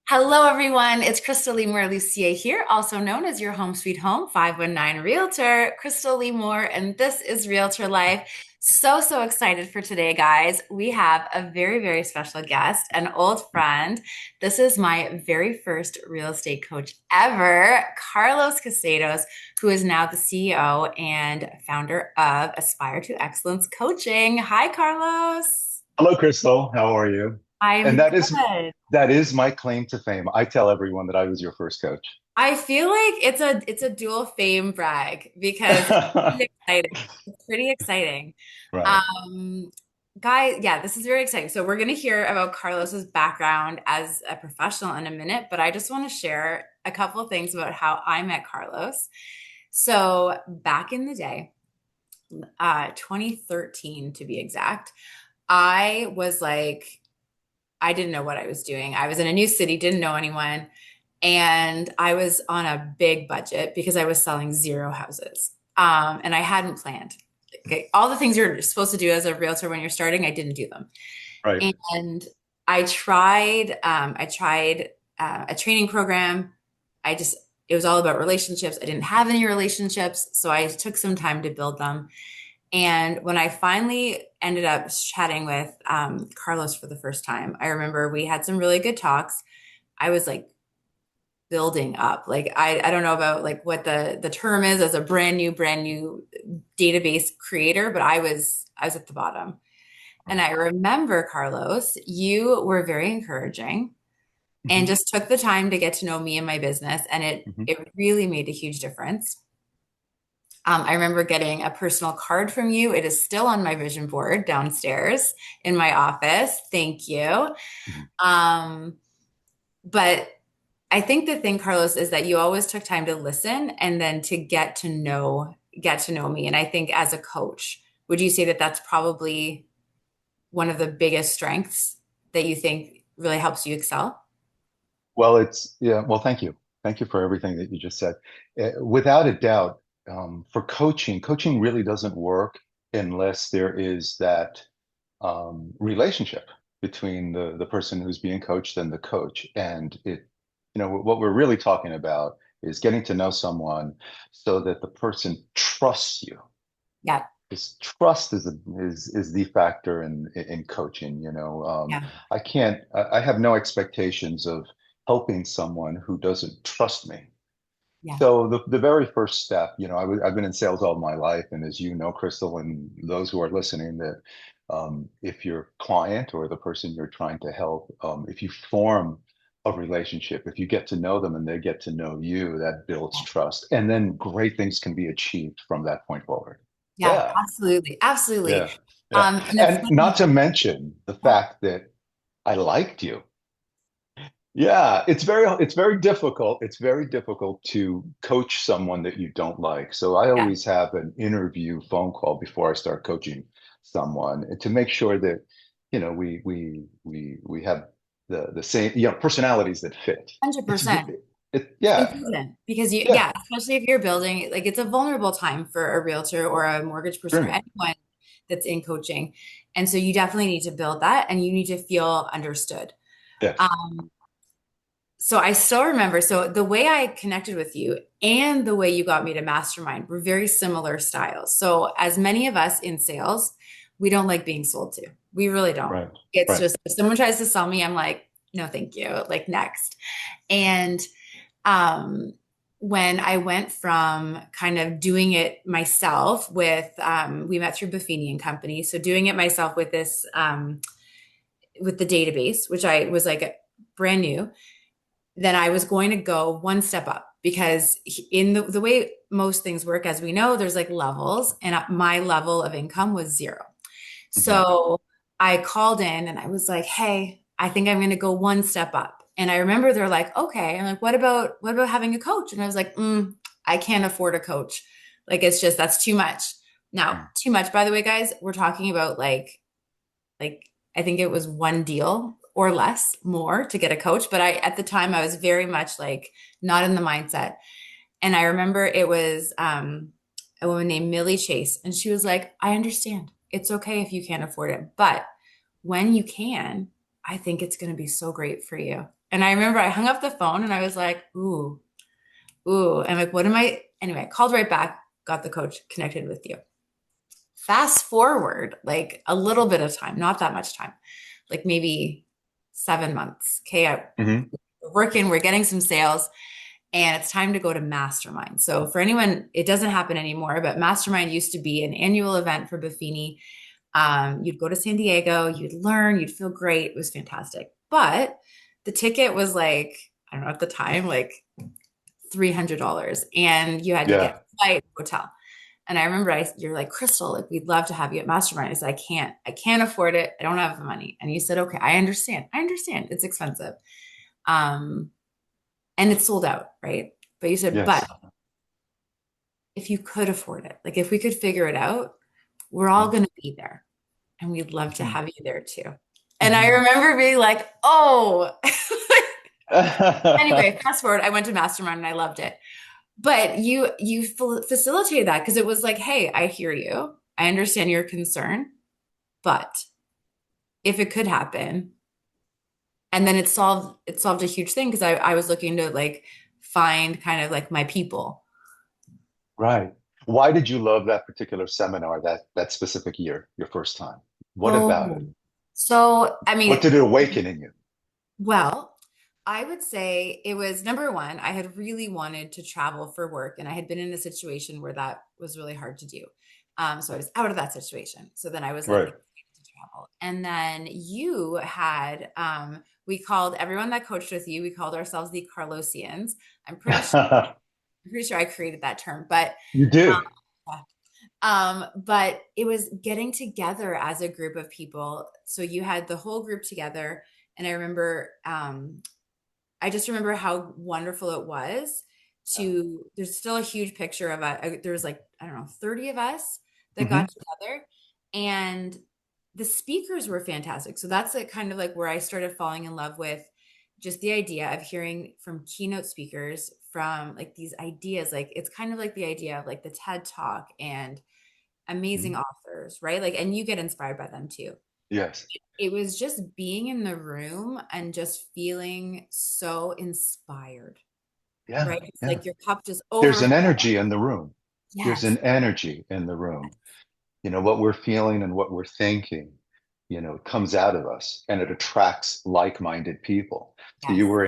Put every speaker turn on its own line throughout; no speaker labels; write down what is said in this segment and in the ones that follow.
Hello, everyone. It's Crystal Lee Moore Lucia here, also known as your home sweet home 519 Realtor, Crystal Lee Moore, and this is Realtor Life. So excited for today, guys. We have a very special guest, an old friend. This is my very first real estate coach ever, Carlos Caicedo, who is now the CEO and founder of Aspire to Excellence Coaching. Hi, Carlos.
Hello, Crystal. How are you? And
I'm good.
that is my claim to fame. I tell everyone that I was your first coach.
I feel like it's a dual fame brag because it's pretty exciting. It's pretty exciting.
Right.
Um, Guys, yeah, this is very exciting. So we're going to hear about Carlos's background as a professional in a minute, but I just want to share a couple of things about how I met Carlos. So back in the day, 2013 to be exact, I was like, I didn't know what I was doing. I was in a new city, didn't know anyone. And I was on a big budget because I was selling zero houses. And I hadn't planned. Okay, all the things you're supposed to do as a realtor when you're starting, I didn't do them.
Right.
And I tried a training program. It was all about relationships. I didn't have any relationships. So I took some time to build them. And when I finally ended up chatting with Carlos for the first time, I remember we had some really good talks. I was like building up. Like I don't know about like what the term is as a brand new database creator, but I was at the bottom. And I remember, Carlos, you were very encouraging and
Mhm.
just took the time to get to know me and my business, and it
Mhm.
it really made a huge difference. I remember getting a personal card from you. It is still on my vision board downstairs in my office. Thank you.
Mhm.
Um, but I think the thing, Carlos, is that you always took time to listen and then to get to know me. And I think as a coach, would you say that that's probably one of the biggest strengths that you think really helps you excel?
Well, yeah. Well, thank you. Thank you for everything that you just said. Without a doubt, for coaching really doesn't work unless there is that relationship between the person who's being coached and the coach. And what we're really talking about is getting to know someone so that the person trusts you.
Yeah,
Because trust is the factor in coaching.
yeah,
I have no expectations of helping someone who doesn't trust me.
yeah,
So the very first step, I've been in sales all my life, and as you know, Crystal, and those who are listening, that if your client or the person you're trying to help, if you form a relationship, if you get to know them and they get to know you, that builds trust, and then great things can be achieved from that point forward.
yeah,
Yeah,
absolutely, absolutely.
yeah, yeah,
And it's
and not
funny.
to mention the
Yeah,
fact that I liked you. Yeah, it's very difficult. It's very difficult to coach someone that you don't like. So I
yeah,
always have an interview phone call before I start coaching someone to make sure that, we have the same, personalities that fit. It's
100%.
yeah,
Important because
yeah,
especially if you're building, like it's a vulnerable time for a realtor or a mortgage person or
extremely.
anyone that's in coaching. And so you definitely need to build that and you need to feel understood.
Yes.
Um, so I still remember, so the way I connected with you and the way you got me to mastermind were very similar styles. So as many of us in sales, we don't like being sold to. We really don't.
Right.
It's
Right.
just if someone tries to sell me, I'm like, no, thank you. Like next. And um, when I went from kind of doing it myself we met through Buffini Company. So doing it myself with with the database, which I was like brand new, then I was going to go one step up because in the way most things work, as we know, there's like levels, and my level of income was zero.
Mhm.
So I called in and I was like, "Hey, I think I'm going to go one step up." And I remember they're like, "Okay." I'm like, "What about having a coach?" And I was like, "I can't afford a coach. Like it's just that's too much." Now,
Mm.
too much, by the way, guys, we're talking about like I think it was one deal or less more to get a coach, but I at the time I was very much like not in the mindset. And I remember it was a woman named Millie Chase, and she was like, I understand. It's okay if you can't afford it. But when you can, I think it's going to be so great for you. And I remember I hung up the phone and I was like, ooh, ooh. And I'm like, what am I? Anyway, I called right back, got the coach connected with you. Fast forward like a little bit of time, not that much time, like maybe 7 months. Okay.
Hmm.
We're working, we're getting some sales, and it's time to go to mastermind. So for anyone, it doesn't happen anymore, but mastermind used to be an annual event for Buffini. You'd go to San Diego, you'd learn, you'd feel great. It was fantastic. But the ticket was like, I don't know at the time, like $300. And you had to get
Yeah.
a flight, hotel. And I remember you're like, Crystal, like we'd love to have you at Mastermind. I said, I can't afford it. I don't have the money. And you said, okay, I understand. I understand. It's expensive. Um, and it's sold out, right? But you said, but
Yes.
if you could afford it, like if we could figure it out, we're all going to be there and we'd love to
Mhm.
have you there too. And I
Mhm.
remember being like, oh, anyway, fast forward, I went to Mastermind and I loved it. But you facilitated that because it was like, hey, I hear you. I understand your concern, but if it could happen, and then it solved a huge thing because I was looking to like find kind of like my people.
Right. Why did you love that particular seminar that specific year, your first time? What about it?
Oh, so I
What
mean,
did it awaken in you?
well, I would say it was number one, I had really wanted to travel for work, and I had been in a situation where that was really hard to do. So I was out of that situation. So then I was like
Right.
excited to travel. And then you had, we called everyone that coached with you, we called ourselves the Carlosians. I'm pretty sure, I'm pretty sure I created that term, but
You did.
but it was getting together as a group of people. So you had the whole group together. And I remember I just remember how wonderful it was there's still a huge picture of there was like, I don't know, 30 of us that got
Hmm.
together, and the speakers were fantastic. So that's like kind of like where I started falling in love with just the idea of hearing from keynote speakers from like these ideas. Like it's kind of like the idea of like the TED Talk and amazing authors, right? Like, and you get inspired by them too.
Yes.
It was just being in the room and just feeling so inspired,
Yeah.
right? It's
Yeah.
like your cup just
There's an
overflows.
energy in the room. There's
Yes.
an energy in the room. What we're feeling and what we're thinking, it comes out of us and it attracts like-minded people. So you
Yes.
were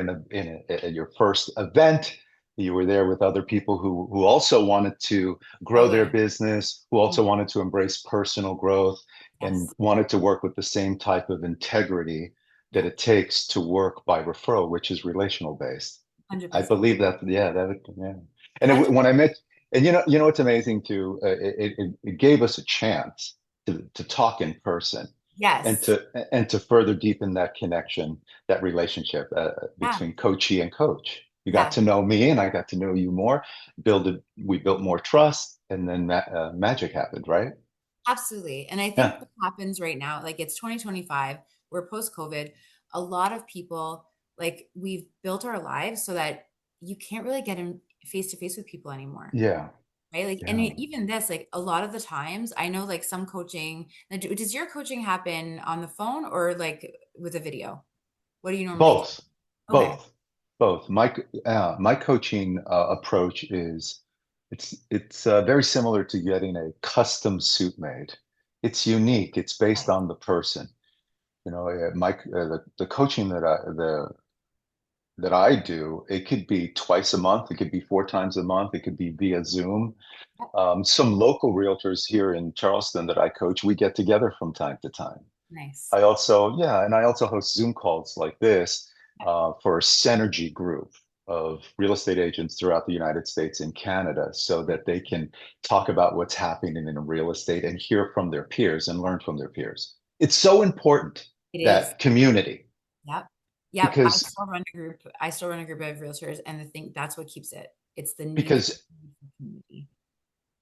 at your first event, you were there with other people who also wanted to grow their
Totally.
business, who also wanted to embrace personal growth and
Yes.
wanted to work with the same type of integrity that
Yeah.
it takes to work by referral, which is relational based. I
100%.
believe that, yeah, yeah. And it,
100.
when I met, and what's amazing too, it gave us a chance to talk in person and
Yes.
to further deepen that connection, that relationship
Yeah.
between coachee and coach. You got
Yeah.
to know me, and I got to know you more. We built more trust, and then magic happened, right?
Absolutely. And I think
Yeah,
what happens right now, like it's 2025, we're post COVID. A lot of people, like we've built our lives so that you can't really get in face to face with people anymore.
yeah,
Right? Like, and
yeah.
even this, like a lot of the times, I know like some coaching, now, does your coaching happen on the phone or like with a video? What do you normally do?
Both,
Okay.
both, both. My coaching approach is it's very similar to getting a custom suit made. It's unique. It's based
Okay.
on the person. The coaching that I do, it could be twice a month, it could be 4 times a month, it could be via Zoom.
Yep.
Some local realtors here in Charleston that I coach, we get together from time to time.
Nice.
I also host Zoom calls like this
Yep.
for a synergy group of real estate agents throughout the United States and Canada so that they can talk about what's happening in real estate and hear from their peers and learn from their peers. It's so important,
It is.
that community,
Yep. Yep. I
because
still run a group. I still run a group of realtors, and the thing that's what keeps it. It's the need for
because
community.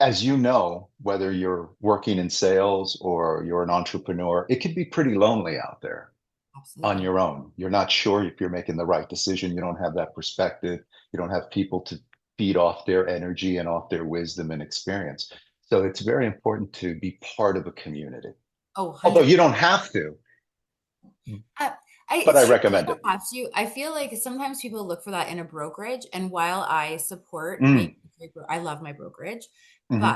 as you know, whether you're working in sales or you're an entrepreneur, it can be pretty lonely out there on
Absolutely.
your own. You're not sure if you're making the right decision. You don't have that perspective. You don't have people to feed off their energy and off their wisdom and experience. So it's very important to be part of a community.
Oh,
Although you
100%.
don't have to.
Uh,
but I
It's true. You
recommend
don't
it.
have to. I feel like sometimes people look for that in a brokerage. And while I support being,
Mm,
I love my brokerage, but
hmm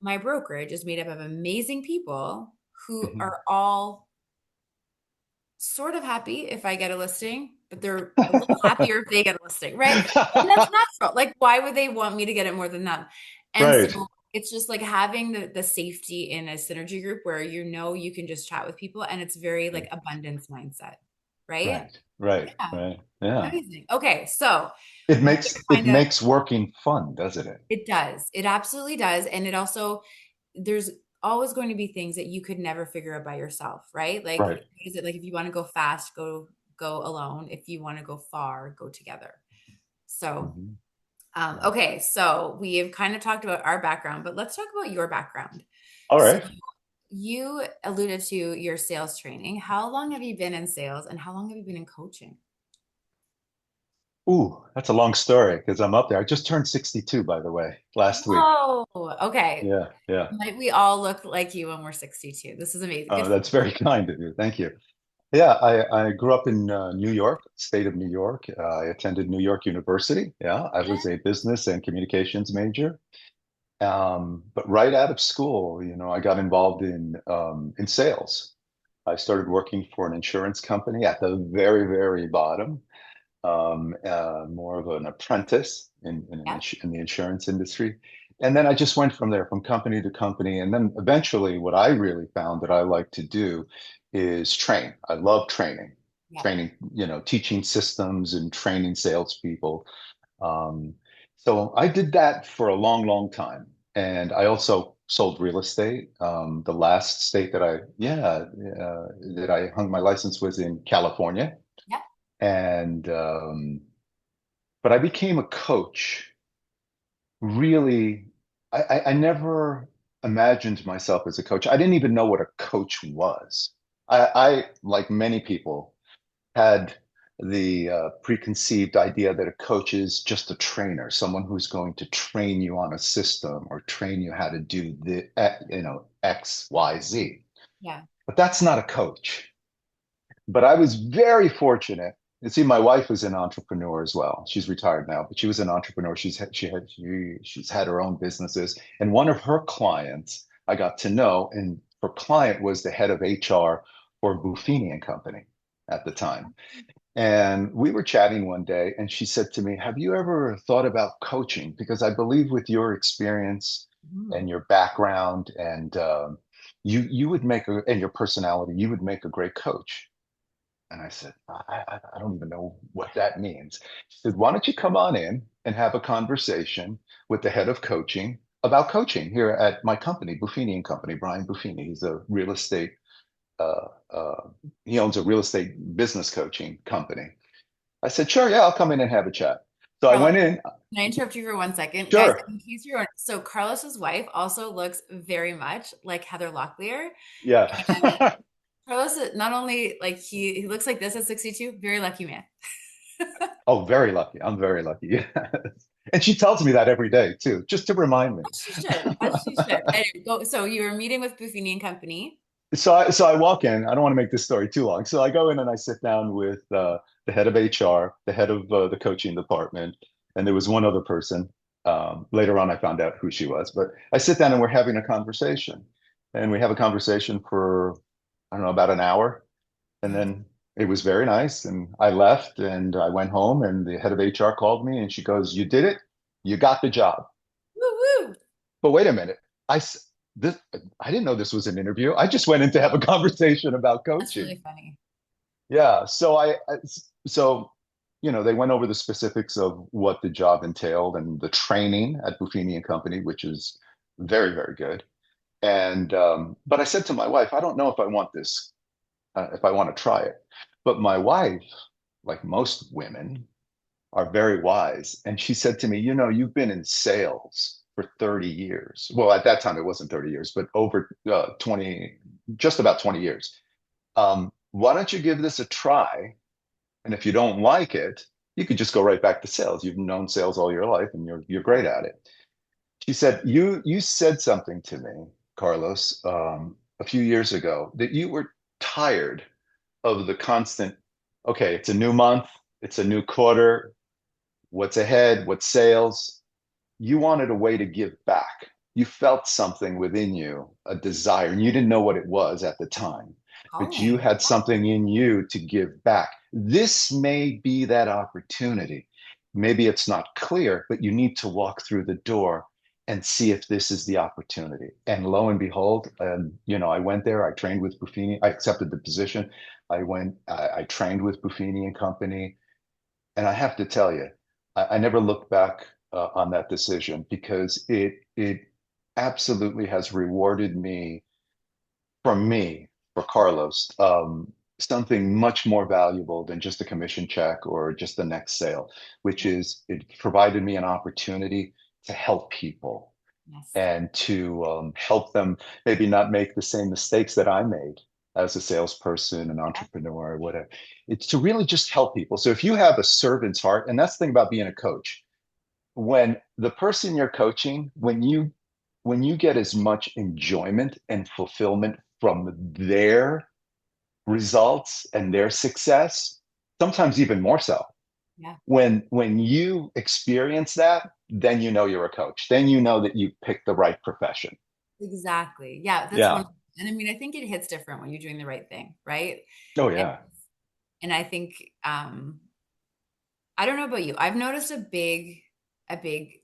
my brokerage is made up of amazing people who
hmm
are all sort of happy if I get a listing, but they're a little happier if they get a listing, right? And that's natural. Like, why would they want me to get it more than them? And so
Right,
it's just like having the safety in a synergy group where you can just chat with people and it's very like
right,
abundance mindset, right?
right, right,
Yeah,
right. Yeah.
amazing. Okay, so
It
we
makes it
kind of
makes working fun, doesn't it?
it does. It absolutely does. And it also, there's always going to be things that you could never figure out by yourself, right? Like,
Right.
is it like if you want to go fast, go alone. If you want to go far, go together. So,
Hmm.
okay, so we have kind of talked about our background, but let's talk about your background.
All
So
right.
you alluded to your sales training. How long have you been in sales and how long have you been in coaching?
Ooh, that's a long story because I'm up there. I just turned 62, by the way, last week.
Oh, okay.
Yeah, yeah.
Might we all look like you when we're 62? This is amazing. Good for
That's very kind of you. Thank you. Yeah, I grew up in New York, state of New York. I attended New York University. Yeah, I
you.
was a business and communications major. But right out of school, I got involved in sales. I started working for an insurance company at the very, very bottom, more of an apprentice
Yeah,
in the insurance industry. And then I just went from there, from company to company. And then eventually, what I really found that I like to do is train. I love
yeah,
training, teaching systems and training salespeople. Um, so I did that for a long, long time. And I also sold real estate. The last state that I hung my license was in California.
yeah,
And but I became a coach. Really, I never imagined myself as a coach. I didn't even know what a coach was. Like many people, had the preconceived idea that a coach is just a trainer, someone who's going to train you on a system or train you how to do X, Y, Z.
yeah.
But that's not a coach. But I was very fortunate. You see, my wife was an entrepreneur as well. She's retired now, but she was an entrepreneur. She's had her own businesses, and one of her clients I got to know, and her client was the head of HR for Buffini Company at the time. And we were chatting one day, and she said to me, "Have you ever thought about coaching? Because I believe with your experience
Mhm.
and your background, and you would and your personality, you would make a great coach." And I said, I don't even know what that means. She said, "Why don't you come on in and have a conversation with the head of coaching about coaching here at my company, Buffini and Company, Brian Buffini. He's a real estate, uh, uh, he owns a real estate business coaching company." I said, "Sure, yeah, I'll come in and have a chat." So I
Carlos,
went in.
can I interrupt you for 1 second? Guys,
Sure.
in case you're so Carlos's wife also looks very much like Heather Locklear. And
Yeah.
Carlos, not only like he looks like this at 62, very lucky man.
Oh, very lucky. I'm very lucky. Yes. And she tells me that every day too, just to remind me.
As she should, as she should. Anyway, so you were meeting with Buffini and Company.
So I walk in. I don't want to make this story too long. So I go in and I sit down with the head of HR, the head of the coaching department, and there was one other person. Later on, I found out who she was. But I sit down and we're having a conversation, and we have a conversation for I don't know about an hour, and
Nice.
then it was very nice. And I left and I went home, and the head of HR called me, and she goes, "You did it. You got the job."
Woo woo.
But wait a minute. This I didn't know this was an interview. I just went in to have a conversation about
That's
coaching.
really funny.
Yeah. So they went over the specifics of what the job entailed and the training at Buffini and Company, which is very, very good. And but I said to my wife, I don't know if I want this, if I want to try it. But my wife, like most women, are very wise. And she said to me, "You've been in sales for 30 years." Well, at that time, it wasn't 30 years, but over 20, just about 20 years. Why don't you give this a try? And if you don't like it, you could just go right back to sales. You've known sales all your life and you're great at it. She said, you said something to me, Carlos, a few years ago that you were tired of the constant, okay, it's a new month, it's a new quarter, what's ahead, what sales. You wanted a way to give back. You felt something within you, a desire, and you didn't know what it was at the time, but you
Calling.
had something in you to give back. This may be that opportunity. Maybe it's not clear, but you need to walk through the door and see if this is the opportunity. And lo and behold, I went there. I trained with Buffini. I accepted the position. I trained with Buffini and Company, and I have to tell you, I never looked back on that decision because it absolutely has rewarded me, for Carlos, something much more valuable than just a commission check or just the next sale, which
Yeah.
is it provided me an opportunity to help people
Yes.
and to help them maybe not make the same mistakes that I made as a salesperson, an
Yeah.
entrepreneur, whatever. It's to really just help people. So if you have a servant's heart, and that's the thing about being a coach, when the person you're coaching, when you get as much enjoyment and fulfillment from their results and their success, sometimes even more so,
Yeah.
when you experience that, then you know you're a coach. Then you know that you picked the right profession.
Exactly. Yeah, that's one.
Yeah.
And I mean, I think it hits different when you're doing the right thing, right?
Oh
And,
yeah.
and I think I don't know about you. I've noticed a big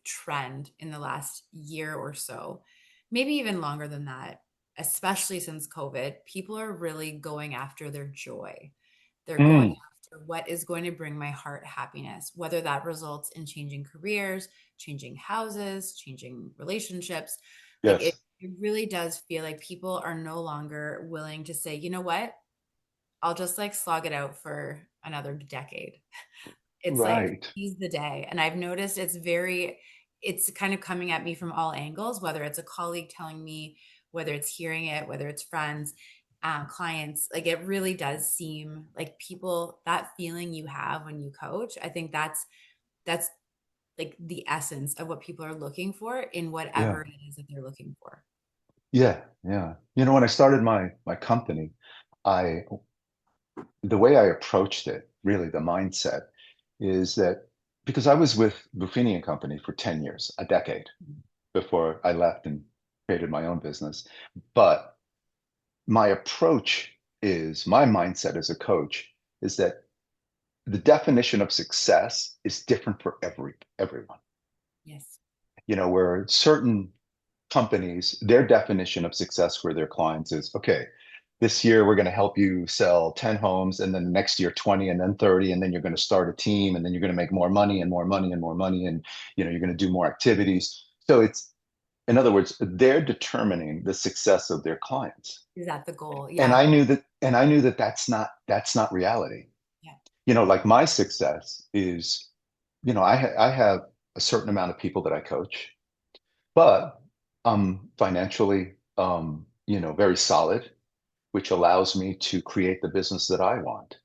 trend in the last year or so, maybe even longer than that, especially since COVID. People are really going after their joy. They're going
Mm,
after what is going to bring my heart happiness, whether that results in changing careers, changing houses, changing relationships. Like it,
yes.
it really does feel like people are no longer willing to say, you know what? I'll just like slog it out for another decade. It's like
Right.
seize the day. And I've noticed it's kind of coming at me from all angles, whether it's a colleague telling me, whether it's hearing it, whether it's friends, clients. Like it really does seem like people, that feeling you have when you coach, I think that's like the essence of what people are looking for in
Yeah.
whatever it is that they're looking for.
Yeah. Yeah. When I started my company, I the way I approached it, really the mindset is that because I was with Buffini and Company for 10 years, a decade before I left and created my own business. But my approach is my mindset as a coach is that the definition of success is different for everyone.
Yes.
Where certain companies, their definition of success for their clients is, okay, this year we're going to help you sell 10 homes, and then the next year 20, and then 30, and then you're going to start a team, and then you're going to make more money and more money and more money, and you're going to do more activities. So it's, in other words, they're determining the success of their clients.
Is that the goal?
And
Yeah.
I knew that that's not reality.
Yeah.
Like my success is, I have a certain amount of people that I coach, but I'm financially, very solid, which allows me to create the business that I want.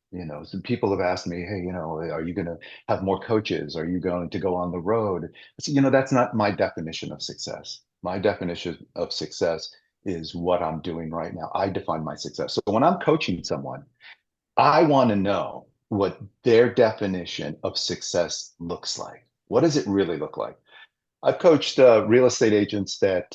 So people have asked me, hey, are you going to have more coaches? Are you going to go on the road? So, that's not my definition of success. My definition of success is what I'm doing right now. I define my success. So when I'm coaching someone, I want to know what their definition of success looks like. What does it really look like? I've coached real estate agents that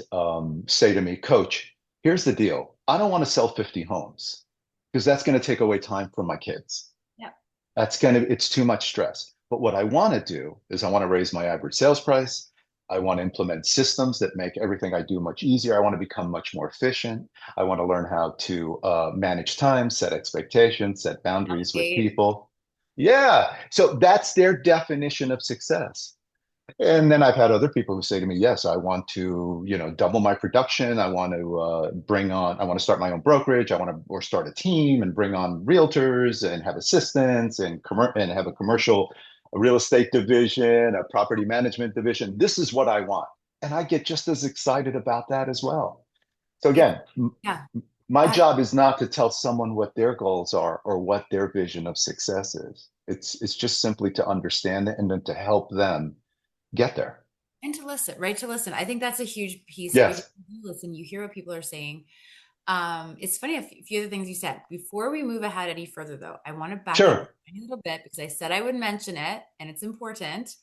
say to me, Coach, here's the deal. I don't want to sell 50 homes because that's going to take away time from my kids.
Yeah.
It's too much stress. But what I want to do is I want to raise my average sales price. I want to implement systems that make everything I do much easier. I want to become much more efficient. I want to learn how to manage time, set expectations, set boundaries with
Delegate.
people. Yeah. So that's their definition of success. And then I've had other people who say to me, yes, I want to, double my production. I want to I want to start my own brokerage. I want to, or start a team and bring on realtors and have assistants and have a commercial real estate division, a property management division. This is what I want. And I get just as excited about that as well. So
It's
again,
yeah.
my
That
job is not to tell someone what their goals are or what their vision of success is. It's just simply to understand it and then to help them get there.
and to listen, right? To listen. I think that's a huge piece because
Yes.
you listen, you hear what people are saying. It's funny a few of the things you said. Before we move ahead any further, though, I want to back up
Sure.
a little bit because I said I would mention it, and it's important.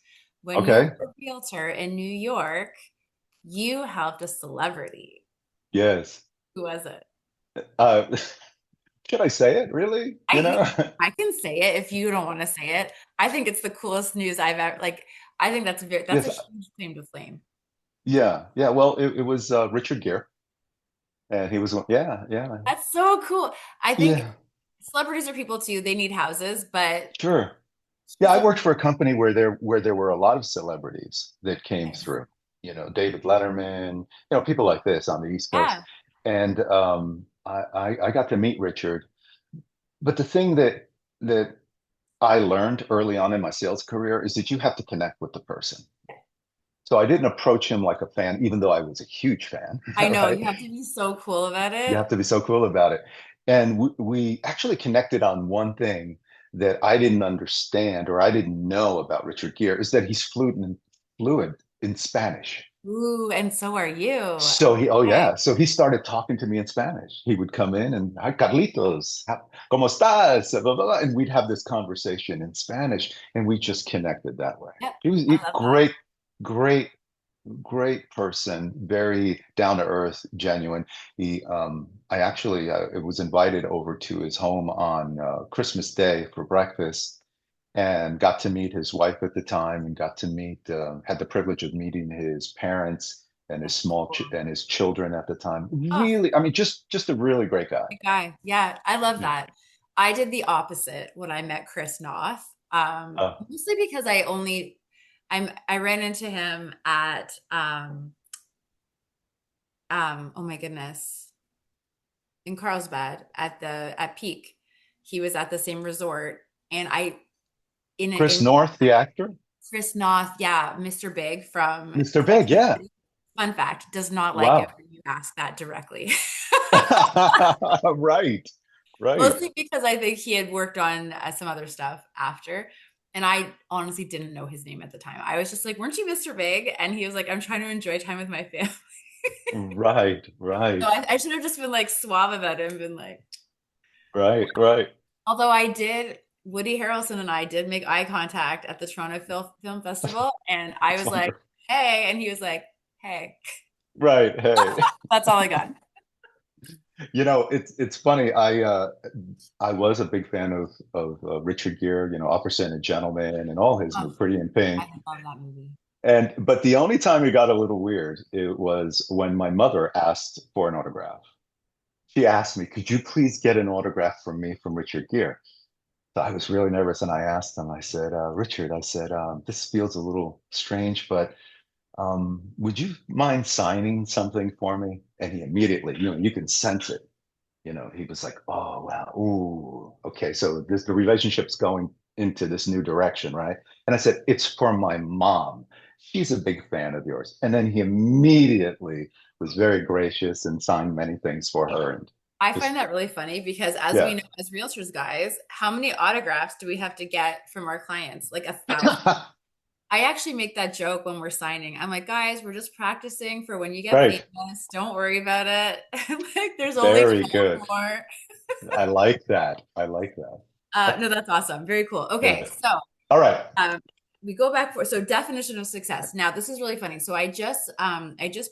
When you
Okay.
were a realtor in New York, you helped a celebrity.
Yes.
Who was it?
Uh, should I say it? Really? You
I
know?
I can say it if you don't want to say it. I think it's the coolest news I've ever like. I think that's a
Yes.
huge claim to fame.
Yeah. Yeah. Well, it was Richard Gere, and he was one. Yeah. Yeah.
That's so cool. I think
Yeah.
celebrities are people too. They need houses, but
Sure. Yeah,
he's
I
a
worked for a company where there were a lot of celebrities that came
nice.
through. You know, David Letterman, people like this on the East Coast.
Yeah.
And I got to meet Richard. But the thing that I learned early on in my sales career is that you have to connect with the person. So I didn't approach him like a fan, even though I was a huge fan,
I know
right?
you have to be so cool about
You have
it.
to be so cool about it. And we actually connected on one thing that I didn't understand or I didn't know about Richard Gere is that he's fluent in Spanish.
Ooh, and so are you.
So oh
Okay.
yeah, so he started talking to me in Spanish. He would come in and, hi Carlitos, ¿cómo estás? Blah, blah, blah. And we'd have this conversation in Spanish and we just connected that way.
Yep.
He was
I
a
love that.
great great person, very down to earth, genuine. I actually was invited over to his home on Christmas Day for breakfast, and got to meet his wife at the time, and got to had the privilege of meeting his parents and his
That's
small
cool.
and his children at the time.
Oh,
Really, I mean, just a really great guy.
good guy. Yeah, I love
Yeah.
that. I did the opposite when I met Chris Noth. Mostly because I ran into him at oh my goodness, in Carlsbad at Peak. He was at the same resort, and I
Chris
in
North, the actor,
Chris Noth, yeah, Mr. Big from
Mr.
Sex
Big.
and the
Yeah.
City. Fun fact, does not like it
Wow.
when you ask that directly.
Right. Right.
Mostly because I think he had worked on some other stuff after. And I honestly didn't know his name at the time. I was just like, weren't you Mr. Big? And he was like, I'm trying to enjoy time with my family.
Right.
So
Right.
I should have just been like suave about it and been like,
Right. Right.
although Woody Harrelson and I did make eye contact at the Toronto Film Festival. And I
That's
was like,
wonderful.
hey. And he was like, hey.
Right. Hey.
That's all I got.
It's funny. I was a big fan of Richard Gere, Officer and a Gentleman, and all his
Oh,
Pretty in
I
Pink.
love that movie.
And but the only time it got a little weird, it was when my mother asked for an autograph. She asked me, "Could you please get an autograph from me from Richard Gere?" So I was really nervous, and I asked him. I said, "Richard," I said, "this feels a little strange, but would you mind signing something for me?" And he immediately, you can sense it. He was like, "Oh wow, ooh, okay." So the relationship's going into this new direction, right? And I said, "It's for my mom. She's a big fan of yours." And then he immediately was very gracious and signed many things for her. And
I find
just
that really funny because as we
yeah,
know as realtors guys, how many autographs do we have to get from our clients? Like 1,000. I actually make that joke when we're signing. I'm like, guys, we're just practicing for when you get
right.
famous. Don't worry about it. Like there's only
Very
12
good.
more.
I like that. I like that.
No, that's awesome. Very cool. Okay,
Good.
so
All right.
we go back for so definition of success. Now, this is really funny. So I just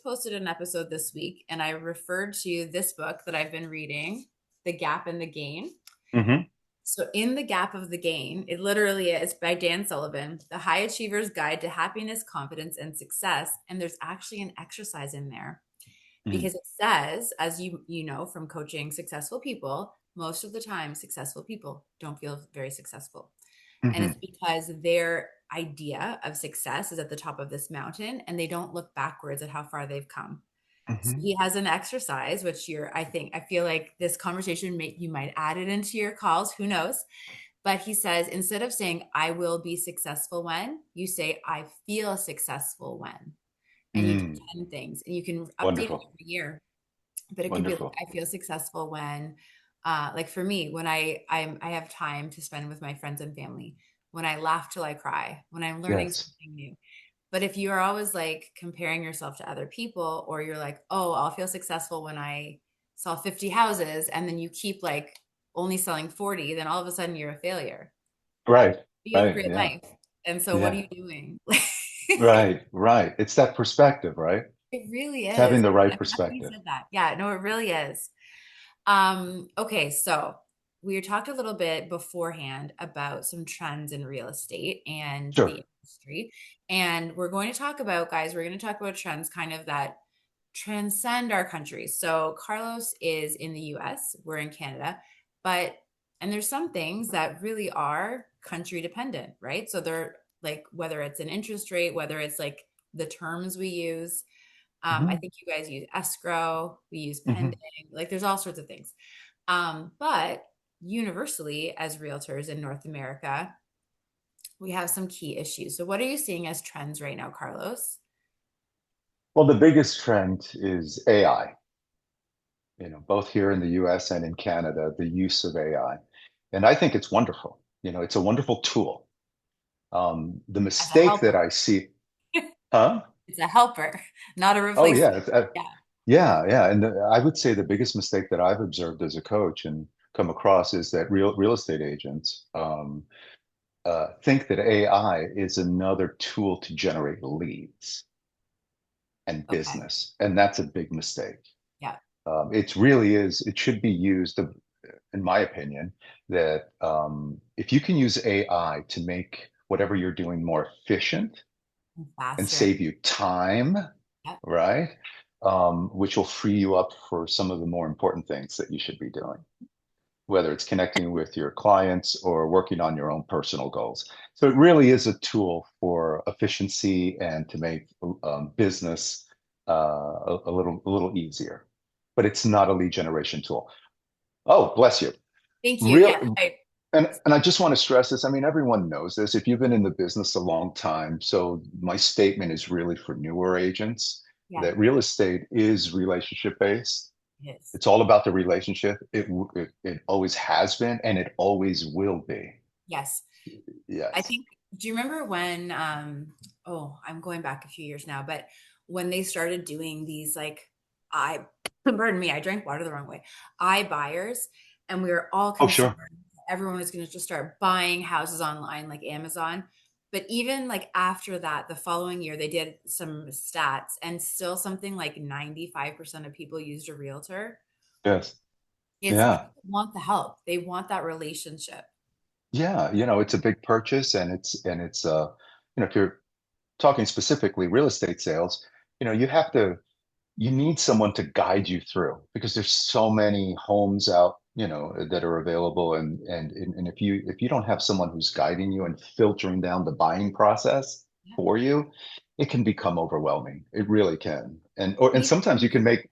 posted an episode this week, and I referred to this book that I've been reading, The Gap and the Gain.
Hmm.
So, in The Gap of the Gain, it literally is by Dan Sullivan, The High Achiever's Guide to Happiness, Confidence, and Success. And there's actually an exercise in there because it says, as you know from coaching successful people, most of the time successful people don't feel very successful. And it's
Hmm.
because their idea of success is at the top of this mountain and they don't look backwards at how far they've come. So
Hmm.
he has an exercise, which I feel like this conversation you might add it into your calls, who knows? But he says, instead of saying, I will be successful when, you say, I feel successful when. And you do
Mm.
10 things and you can update it
Wonderful.
every year. But it could be like,
Wonderful.
I feel successful when, like for me, when I have time to spend with my friends and family, when I laugh till I cry, when I'm learning
Yes.
something new. But if you are always like comparing yourself to other people, or you're like, oh, I'll feel successful when sell 50 houses and then you keep like only selling 40, then all of a sudden you're a failure.
Right.
You have a
Right.
great
Yeah.
life. And so what are
Yeah.
you doing?
Right. Right. It's that perspective, right?
It really
It's
is.
having the right
I'm happy you
perspective.
said that. Yeah, no, it really is. Okay, so we talked a little bit beforehand about some trends in real estate and
Sure.
the industry. And we're going to talk about, guys, we're going to talk about trends kind of that transcend our countries. So Carlos is in the US, we're in Canada, but and there's some things that really are country dependent, right? So they're like whether it's an interest rate, whether it's like the terms we use. I
Hmm.
think you guys use escrow, we use pending,
Hmm.
like there's all sorts of things. But universally, as realtors in North America, we have some key issues. So, what are you seeing as trends right now, Carlos?
Well, the biggest trend is AI, both here in the US and in Canada, the use of AI. And I think it's wonderful. It's a wonderful tool. The
As a
mistake that
helper,
I see, huh?
it's a helper, not a
Oh, yeah.
replacement. Yeah.
Yeah, yeah. And I would say the biggest mistake that I've observed as a coach and come across is that real estate agents think that AI is another tool to generate leads and
Okay.
business. And that's a big mistake.
Yeah.
It really is, it should be used, in my opinion, that if you can use AI to make whatever you're doing more efficient
And
and
faster.
save you time,
Yep.
right? Which will free you up for some of the more important things that you should be doing, whether it's connecting with your clients or working on your own personal goals. So it really is a tool for efficiency and to make business a little easier. But it's not a lead generation tool. Oh, bless you.
Thank you. Yeah.
Real and I just want to stress this. I mean, everyone knows this. If you've been in the business a long time, so my statement is really for newer agents
Yeah.
that real estate is relationship based.
It is.
It's all about the relationship. It always has been, and it always will be.
Yes. I
Yes.
think, do you remember when, oh, I'm going back a few years now, but when they started doing these like, I, pardon me, I drank water the wrong way, I buyers, and we were all
Oh,
concerned
sure.
everyone was going to just start buying houses online like Amazon. But even like after that, the following year, they did some stats and still something like 95% of people used a realtor.
Yes.
It's
Yeah.
people want the help. They want that relationship.
Yeah. It's a big purchase, and if you're talking specifically real estate sales, you need someone to guide you through because there's so many homes out, that are available, and if you don't have someone who's guiding you and filtering down the buying process
Yeah.
for you, it can become overwhelming. It really can. And
Maybe
sometimes you can make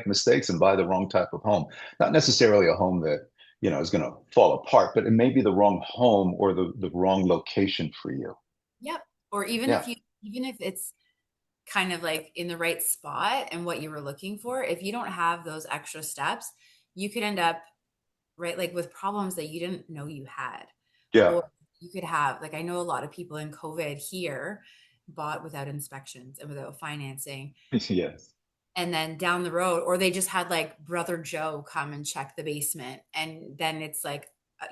mistakes and buy the wrong type of home. Not necessarily a home that, is going to fall apart, but it may be the wrong home or the wrong location for you.
Yep. Or even
Yeah.
if you, even if it's kind of like in the right spot and what you were looking for, if you don't have those extra steps, you could end up right like with problems that you didn't know you had.
Yeah.
Or you could have like I know a lot of people in COVID here bought without inspections and without financing.
Yes.
And then down the road, or they just had like brother Joe come and check the basement. And then it's like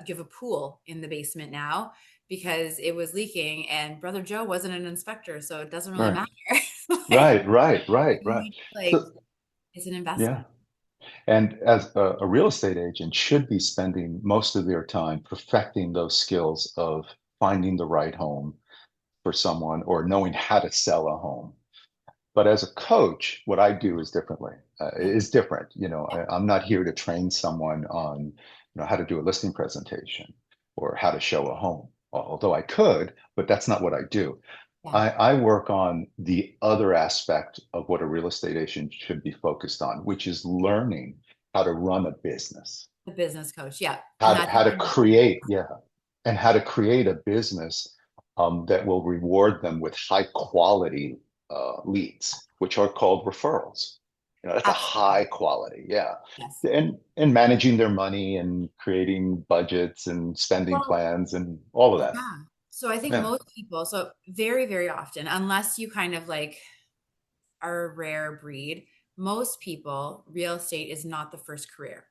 you have a pool in the basement now because it was leaking and brother Joe wasn't an inspector. So it doesn't really
Right.
matter. Like,
Right. Right. Right.
you
Right.
need like
So,
it's an
yeah.
investment.
And as a real estate agent should be spending most of their time perfecting those skills of finding the right home for someone or knowing how to sell a home. But as a coach, what I do
Yeah.
is different.
Yeah.
I'm not here to train someone on, how to do a listing presentation or how to show a home, although I could, but that's not what I do.
Yeah.
I work on the other aspect of what a real estate agent should be focused on, which is learning how to run a business,
The business coach. Yeah.
how
And
to,
that's
how to
even
create, yeah, and how to create a business that will reward them with high quality leads, which are called referrals. That's a high
absolutely.
quality, yeah.
Yes.
And managing their money and creating budgets and spending
Well,
plans and all of that.
yeah. So I think
Yeah.
most people, so very, very often, unless you kind of like are a rare breed, most people, real estate is not the first career.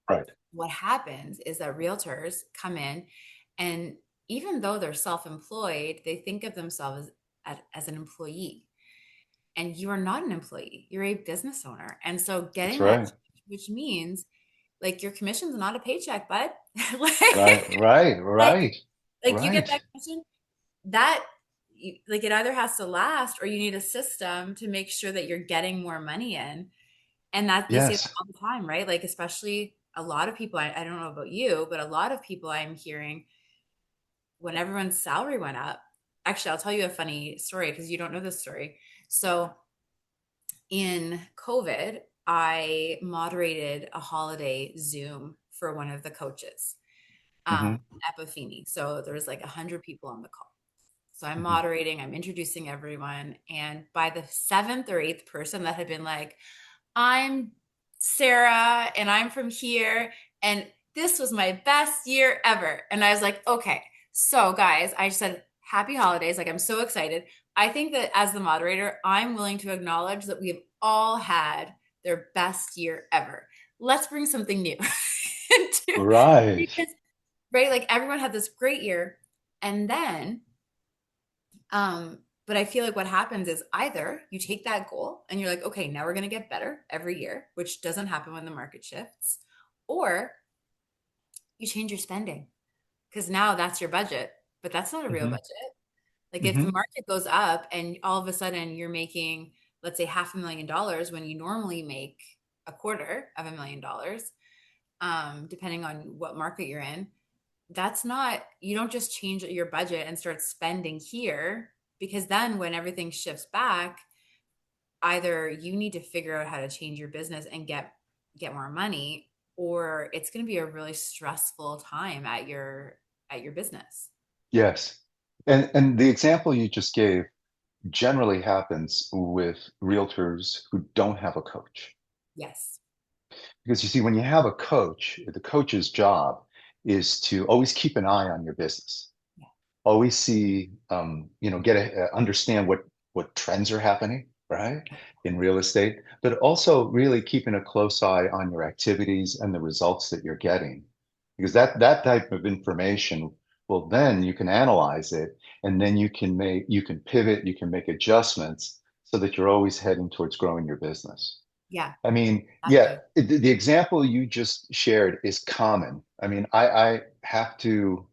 Right.
What happens is that realtors come in, and even though they're self-employed, they think of themselves as an employee. And you are not an employee, you're a business owner. And so
That's
getting that,
right.
which means like your commission's not a paycheck, bud.
Right. Right.
like,
Right.
like you get
Right.
that commission, that like it either has to last, or you need a system to make sure that you're getting more money in. And that they say that
Yes.
all the time, right? Like, especially a lot of people, I don't know about you, but a lot of people I'm hearing when everyone's salary went up. Actually, I'll tell you a funny story because you don't know this story. So in COVID, I moderated a holiday Zoom for one of the coaches
Hmm.
at Buffini. So there was like 100 people on the call. So I'm
Hmm.
moderating, I'm introducing everyone. And by the seventh or eighth person that had been like, I'm Sarah and I'm from here, and this was my best year ever. And I was like, okay, so guys, I said, happy holidays. Like, I'm so excited. I think that as the moderator, I'm willing to acknowledge that we have all had their best year ever. Let's bring something new into,
Right.
because, right, like everyone had this great year. And then but I feel like what happens is either you take that goal and you're like, okay, now we're going to get better every year, which doesn't happen when the market shifts, or you change your spending because now that's your budget, but that's not a real
Hmm.
budget. Like if the
Hmm.
market goes up and all of a sudden you're making, let's say, $500,000 when you normally make $250,000, depending on what market you're in, that's not, you don't just change your budget and start spending here, because then when everything shifts back, either you need to figure out how to change your business and get more money, or it's going to be a really stressful time at your business.
Yes. And the example you just gave generally happens with realtors who don't have a coach.
Yes.
Because you see, when you have a coach, the coach's job is to always keep an eye on your business,
Yeah.
always see, get understand what trends are happening, right, in real estate, but also really keeping a close eye on your activities and the results that you're getting, because that type of information, well, then you can analyze it, and then you can pivot, you can make adjustments so that you're always heading towards growing your business.
Yeah,
I mean, yeah,
exactly.
the example you just shared is common. I mean, I have to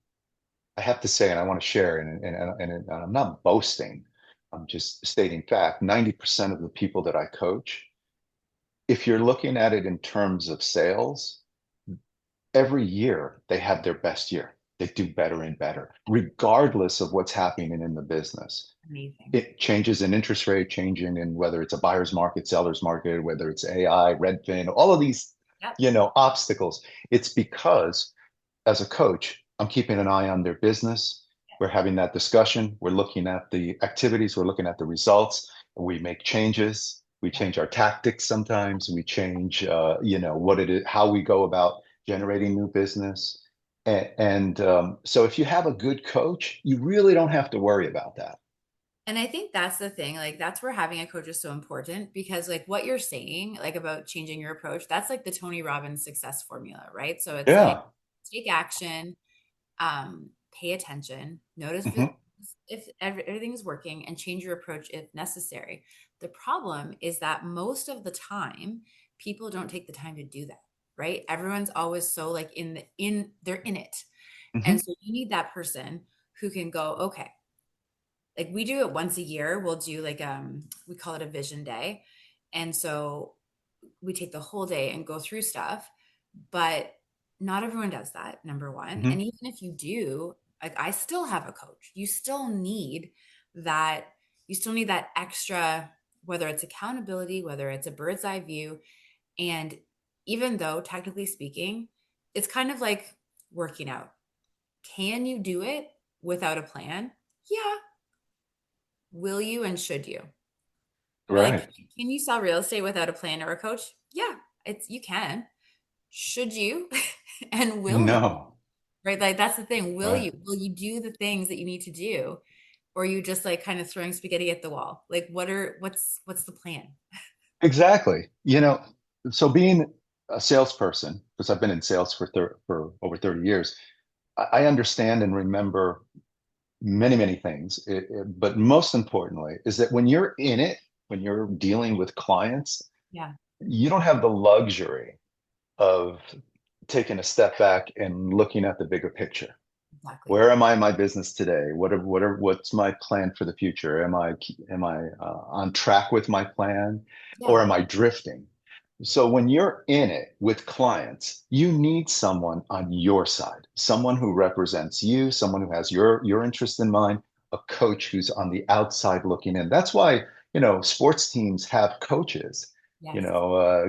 say, and I want to share, and I'm not boasting. I'm just stating fact. 90% of the people that I coach, if you're looking at it in terms of sales, every year they have their best year. They do better and better, regardless of what's happening in the business.
Amazing.
It changes in interest rate, changing in whether it's a buyer's market, seller's market, whether it's AI, Redfin, all of these,
Yep.
obstacles. It's because as a coach, I'm keeping an eye on their business. We're having that discussion. We're looking at the activities. We're looking at the results. We make changes. We
Yep.
change our tactics sometimes. We change, what it is, how we go about generating new business. And so if you have a good coach, you really don't have to worry about that.
And I think that's the thing, like that's where having a coach is so important, because like what you're saying, like about changing your approach, that's like the Tony Robbins success formula, right? So it's like
Yeah.
take action, pay attention, notice
Hmm.
if everything is working, and change your approach if necessary. The problem is that most of the time, people don't take the time to do that, right? Everyone's always so like they're in it. And
Hmm.
so you need that person who can go, okay, like we do it once a year. We'll do like we call it a vision day. And so we take the whole day and go through stuff, but not everyone does that, number one. And
Hmm.
even if you do, like I still have a coach. That you still need that extra, whether it's accountability, whether it's a bird's eye view. And even though technically speaking, it's kind of like working out. Can you do it without a plan? Yeah. Will you and should you? Right? Like,
Right.
can you sell real estate without a plan or a coach? Yeah, you can. Should you? And will you?
No.
Right? Like that's the thing. Will
Right.
you? Will you do the things that you need to do? Or are you just like kind of throwing spaghetti at the wall? Like what's the plan?
Exactly. So being a salesperson, because I've been in sales for over 30 years, I understand and remember many, many things. But most importantly is that when you're in it, when you're dealing with clients,
Yeah,
you don't have the luxury of taking a step back and looking at the bigger picture.
exactly.
Where am I in my business today? What's my plan for the future? Am I on track with my plan, or
Yeah,
am I drifting? So when you're in it with clients, you need someone on your side, someone who represents you, someone who has your interest in mind, a coach who's on the outside looking in. That's why, sports teams have coaches.
yes,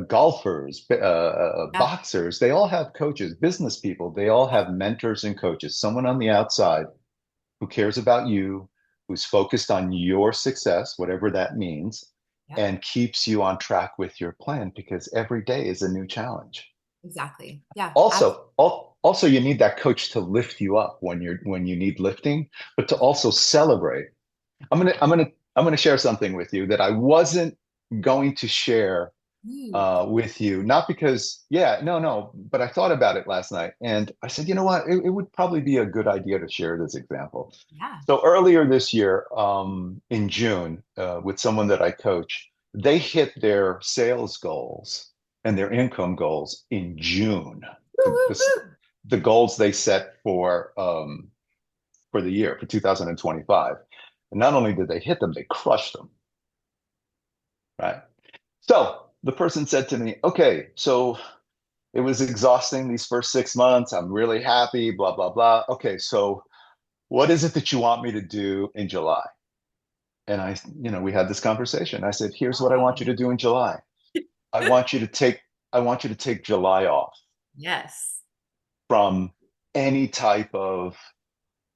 Golfers,
yeah,
boxers, they all have coaches. Business people, they all have mentors and coaches, someone on the outside who cares about you, who's focused on your success, whatever that means,
yeah,
and keeps you on track with your plan because every day is a new challenge.
exactly. Yeah, absolutely.
Also, you need that coach to lift you up when you need lifting, but to also celebrate. I'm gonna share something with you that I wasn't going to share with you, not because, yeah, no, but I thought about it last night and I said, you know what, it would probably be a good idea to share this example.
Yeah.
So earlier this year, in June, with someone that I coach, they hit their sales goals and their income goals in June.
Woo,
The,
woo,
the,
woo.
the goals they set for the year for 2025. And not only did they hit them, they crushed them, right? So the person said to me, okay, so it was exhausting these first 6 months. I'm really happy, blah, blah, blah. Okay, so what is it that you want me to do in July? And we had this conversation. I said, here's
Oh,
what I want
wow.
you to do in July. I want you to take, I want you to take July off
Yes.
from any type of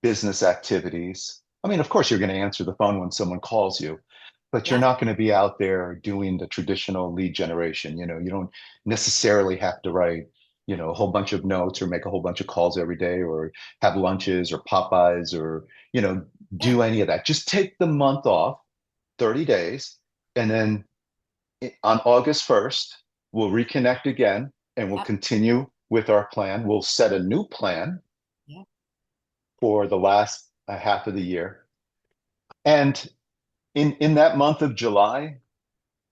business activities. I mean, of course, you're going to answer the phone when someone calls you, but you're
Yeah.
not going to be out there doing the traditional lead generation. You don't necessarily have to write, a whole bunch of notes or make a whole bunch of calls every day or have lunches or Popeyes or,
Yeah.
do any of that. Just take the month off, 30 days, and then on August 1st, we'll reconnect again and we'll
Yep.
continue with our plan. We'll set a new plan
Yeah.
for the last half of the year. And in that month of July,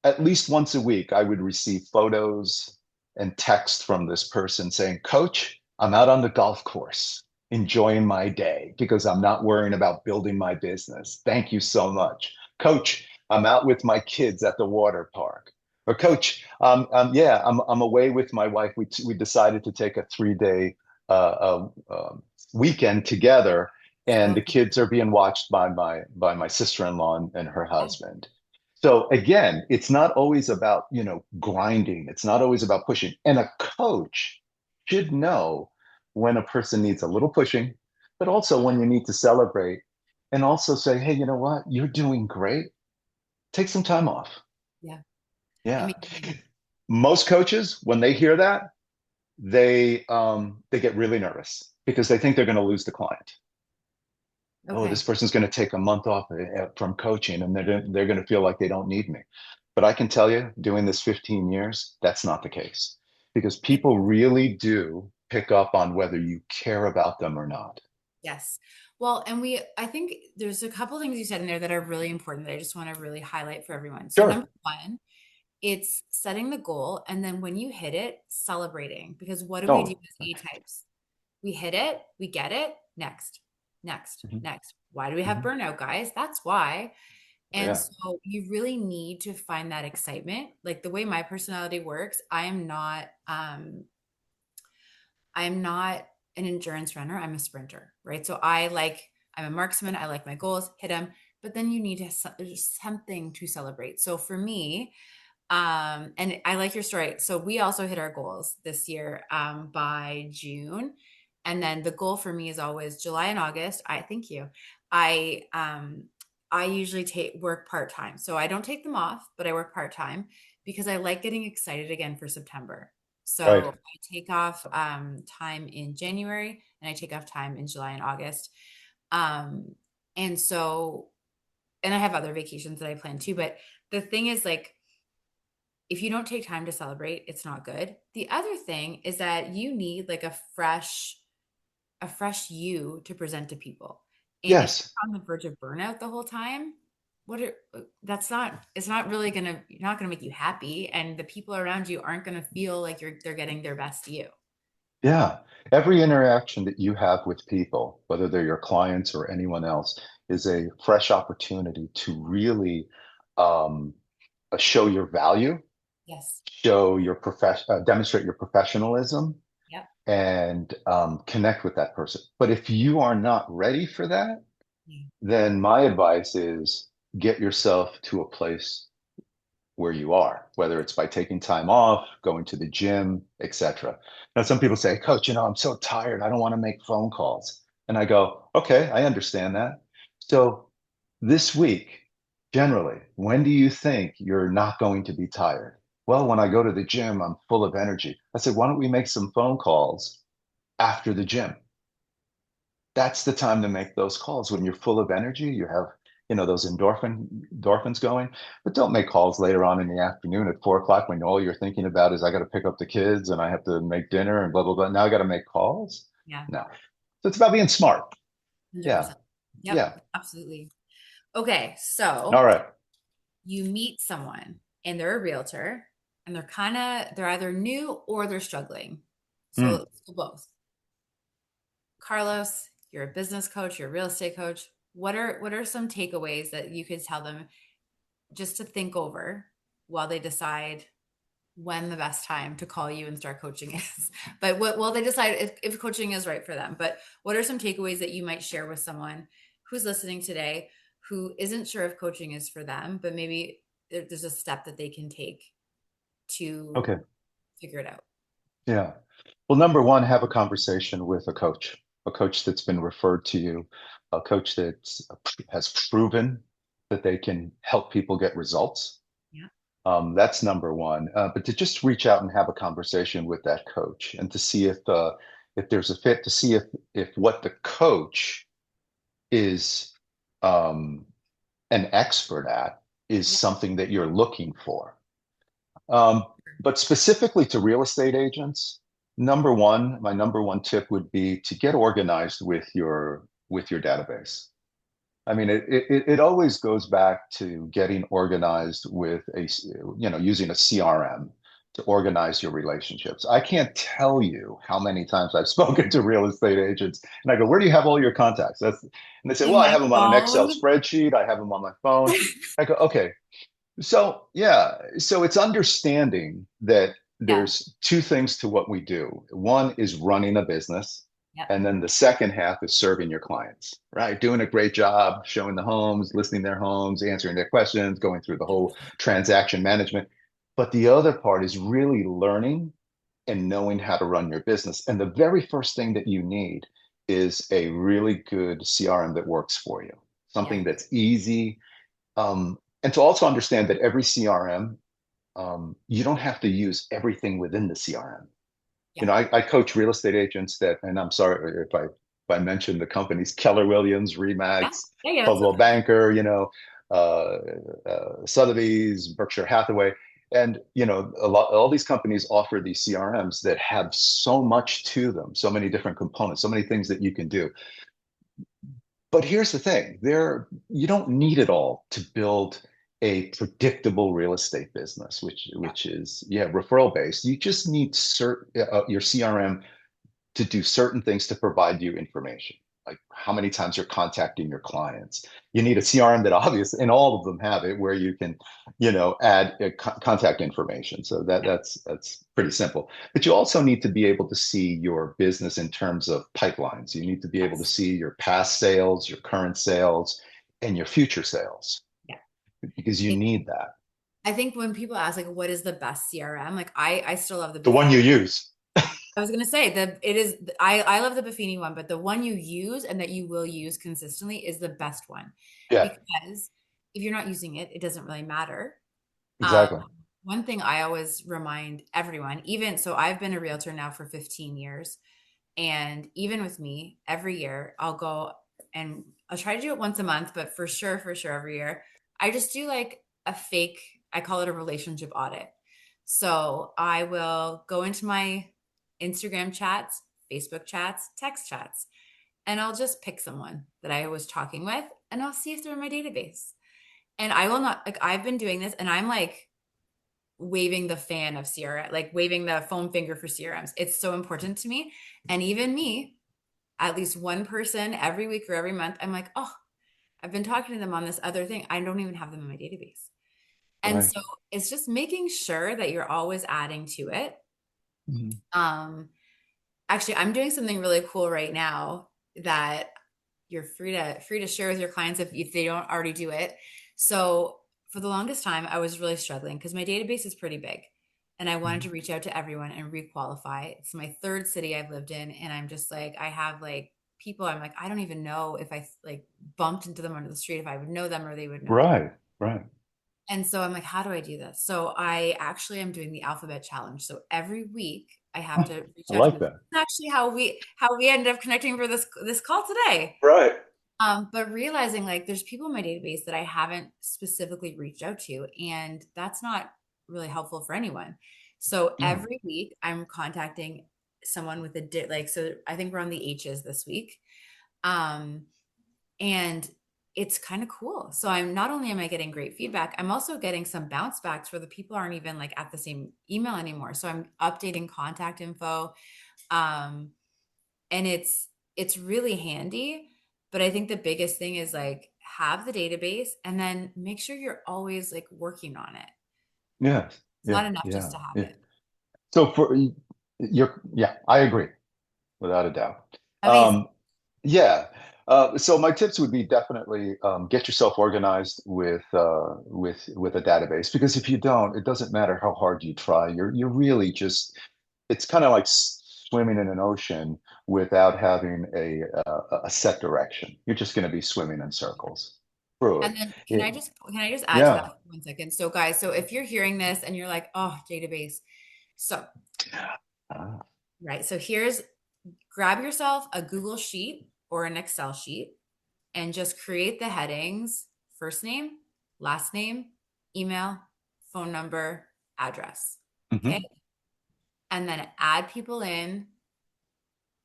at least once a week, I would receive photos and text from this person saying, Coach, I'm out on the golf course enjoying my day because I'm not worrying about building my business. Thank you so much. Coach, I'm out with my kids at the water park. Or coach, yeah, I'm away with my wife. We decided to take a 3 day weekend together, and
So
the kids are being watched by my sister-in-law and her
yeah.
husband. So again, it's not always about, grinding. It's not always about pushing. And a coach should know when a person needs a little pushing, but also when you need to celebrate and also say, hey, you know what? You're doing great. Take some time off.
Yeah. I
Yeah.
mean,
Most coaches, when they hear that, they get really nervous because they think they're going to lose the client. Oh, this
okay.
person's going to take a month off from coaching and they're going to feel like they don't need me. But I can tell you, doing this 15 years, that's not the case because
It,
people really do pick up on whether you care about them or not.
yes. Well, I think there's a couple things you said in there that are really important that I just want to really highlight for everyone. So,
Sure.
number one, it's setting the goal. And then when you hit it, celebrating. Because what do we do
Oh,
as A types? We hit it, we get it, next, next,
mhm,
next. Why do we have
mhm.
burnout, guys? That's why. And
Yeah.
so you really need to find that excitement. Like the way my personality works, I'm not an endurance runner. I'm a sprinter, right? So I'm a marksman. I like my goals, hit them, but then you need there's something to celebrate. So for me, and I like your story. So we also hit our goals this year, by June. And then the goal for me is always July and August. I thank you. I, I usually take work part-time. So I don't take them off, but I work part-time because I like getting excited again for September. So
Right.
I take off time in January and I take off time in July and August. Um, and so, and I have other vacations that I plan too. But the thing is, like, if you don't take time to celebrate, it's not good. The other thing is that you need like a fresh you to present to people. And if
Yes.
you're on the verge of burnout the whole time, what are that's not it's not really gonna not gonna make you happy. And the people around you aren't gonna feel like they're getting their best you.
Yeah. Every interaction that you have with people, whether they're your clients or anyone else, is a fresh opportunity to really um, show your value,
Yes.
show your demonstrate your professionalism,
Yep.
and connect with that person. But if you are not ready for that,
Yeah.
then my advice is get yourself to a place where you are, whether it's by taking time off, going to the gym, etc. Now, some people say, Coach, I'm so tired. I don't want to make phone calls. And I go, okay, I understand that. So this week, generally, when do you think you're not going to be tired? Well, when I go to the gym, I'm full of energy. I said, why don't we make some phone calls after the gym? That's the time to make those calls when you're full of energy. You have, those endorphins going. But don't make calls later on in the afternoon at 4 o'clock when all you're thinking about is I got to pick up the kids and I have to make dinner and blah blah blah. Now I got to make calls.
Yeah.
No. So it's about being smart. Yeah.
100%. Yep.
Yeah.
Absolutely. Okay.
All
So
right.
you meet someone and they're a realtor and they're either new or they're struggling. So
Hmm.
let's do both. Carlos, you're a business coach, you're a real estate coach. What are some takeaways that you could tell them just to think over while they decide when the best time to call you and start coaching is? But well, they decide if coaching is right for them. But what are some takeaways that you might share with someone who's listening today who isn't sure if coaching is for them, but maybe there's a step that they can take to
Okay.
figure it out?
Yeah. Well, number one, have a conversation with a coach that's been referred to you, a coach that has proven that they can help people get results.
Yeah.
That's number one. But to just reach out and have a conversation with that coach and to see if there's a fit, to see if what the coach is um, an expert at is
Yeah.
something that you're looking for. Um, but specifically to real estate agents, my number one tip would be to get organized with your database. I mean, it always goes back to getting organized with using a CRM to organize your relationships. I can't tell you how many times I've spoken to real estate agents and I go, where do you have all your contacts? And they say,
In
well, I
my
have them on an Excel
phone.
spreadsheet. I have them on my phone. I go, okay, so yeah, so it's understanding that
Yeah.
there's two things to what we do. One is running a business,
Yeah.
and then the second half is serving your clients, right? Doing a great job, showing the homes, listing their homes, answering their questions, going through the whole transaction management. But the other part is really learning and knowing how to run your business. And the very first thing that you need is a really good CRM that works for you,
Yeah.
something that's easy, and to also understand that every CRM, you don't have to use everything within the CRM.
Yeah.
I coach real estate agents and I'm sorry if I mentioned the companies, Keller Williams,
Yeah.
Remax,
Yeah. Yeah. It's
Coldwell
okay.
Banker, uh, Sotheby's, Berkshire Hathaway. And, all these companies offer these CRMs that have so much to them, so many different components, so many things that you can do. But here's the thing, you don't need it all to build a predictable real estate business,
Yeah.
which is referral based. You just need your CRM to do certain things to provide you information, like how many times you're contacting your clients. You need a CRM that obviously, and all of them have it, where you can, add contact information. So
Yeah.
that's pretty simple. But you also need to be able to see your business in terms of pipelines. You need to be able to
Yes.
see your past sales, your current sales, and your future sales
Yeah.
because you need that.
I think when people ask like what is the best CRM, like I still love the
The one you
Buffini.
use.
I was gonna say that it is I love the Buffini one, but the one you use and that you will use consistently is the best one.
Yeah,
Because if you're not using it, it doesn't really matter. Um,
exactly.
one thing I always remind everyone, even so I've been a realtor now for 15 years, and even with me, every year I'll go and I'll try to do it once a month, but for sure every year, I just do like a fake, I call it a relationship audit. So I will go into my Instagram chats, Facebook chats, text chats, and I'll just pick someone that I was talking with and I'll see if they're in my database. And I will not, like, I've been doing this and I'm like waving the fan of CRM, like waving the foam finger for CRMs. It's so important to me. And even me, at least one person every week or every month, I'm like, oh, I've been talking to them on this other thing. I don't even have them in my database. And
Right.
so it's just making sure that you're always adding to it.
Mhm.
Um, Actually, I'm doing something really cool right now that you're free to share with your clients if they don't already do it. So for the longest time, I was really struggling because my database is pretty big. And I wanted
Mhm.
to reach out to everyone and requalify. It's my third city I've lived in. And I'm just like, I have like people, I'm like, I don't even know if I like bumped into them on the street, if I would know them or they would know me.
Right. Right.
And so I'm like, how do I do this? So I actually am doing the alphabet challenge. So every week I have
Huh.
to reach
I
out to
like
them. This
that.
is actually how we ended up connecting for this call today.
Right.
But realizing like there's people in my database that I haven't specifically reached out to, and that's not really helpful for anyone. So
No.
every week I'm contacting someone with like, so I think we're on the H's this week. Um, and it's kind of cool. So I'm not only am I getting great feedback, I'm also getting some bounce backs where the people aren't even like at the same email anymore. So I'm updating contact info. Um, and it's really handy. But I think the biggest thing is like have the database and then make sure you're always like working on it.
Yes.
It's not
Yeah.
enough just
Yeah.
to have
Yeah.
it.
So yeah, I agree without a doubt.
Amazing.
Yeah. So my tips would be definitely get yourself organized with a database because if you don't, it doesn't matter how hard you try. You're really just it's kind of like swimming in an ocean without having a set direction. You're just going to be swimming in circles through
And
it.
then
It
can I just add to that
yeah.
for 1 second? So guys, so if you're hearing this and you're like, oh, database. So
Ah,
right. So here's grab yourself a Google sheet or an Excel sheet and just create the headings: first name, last name, email, phone number, address. Okay.
mhm.
And then add people in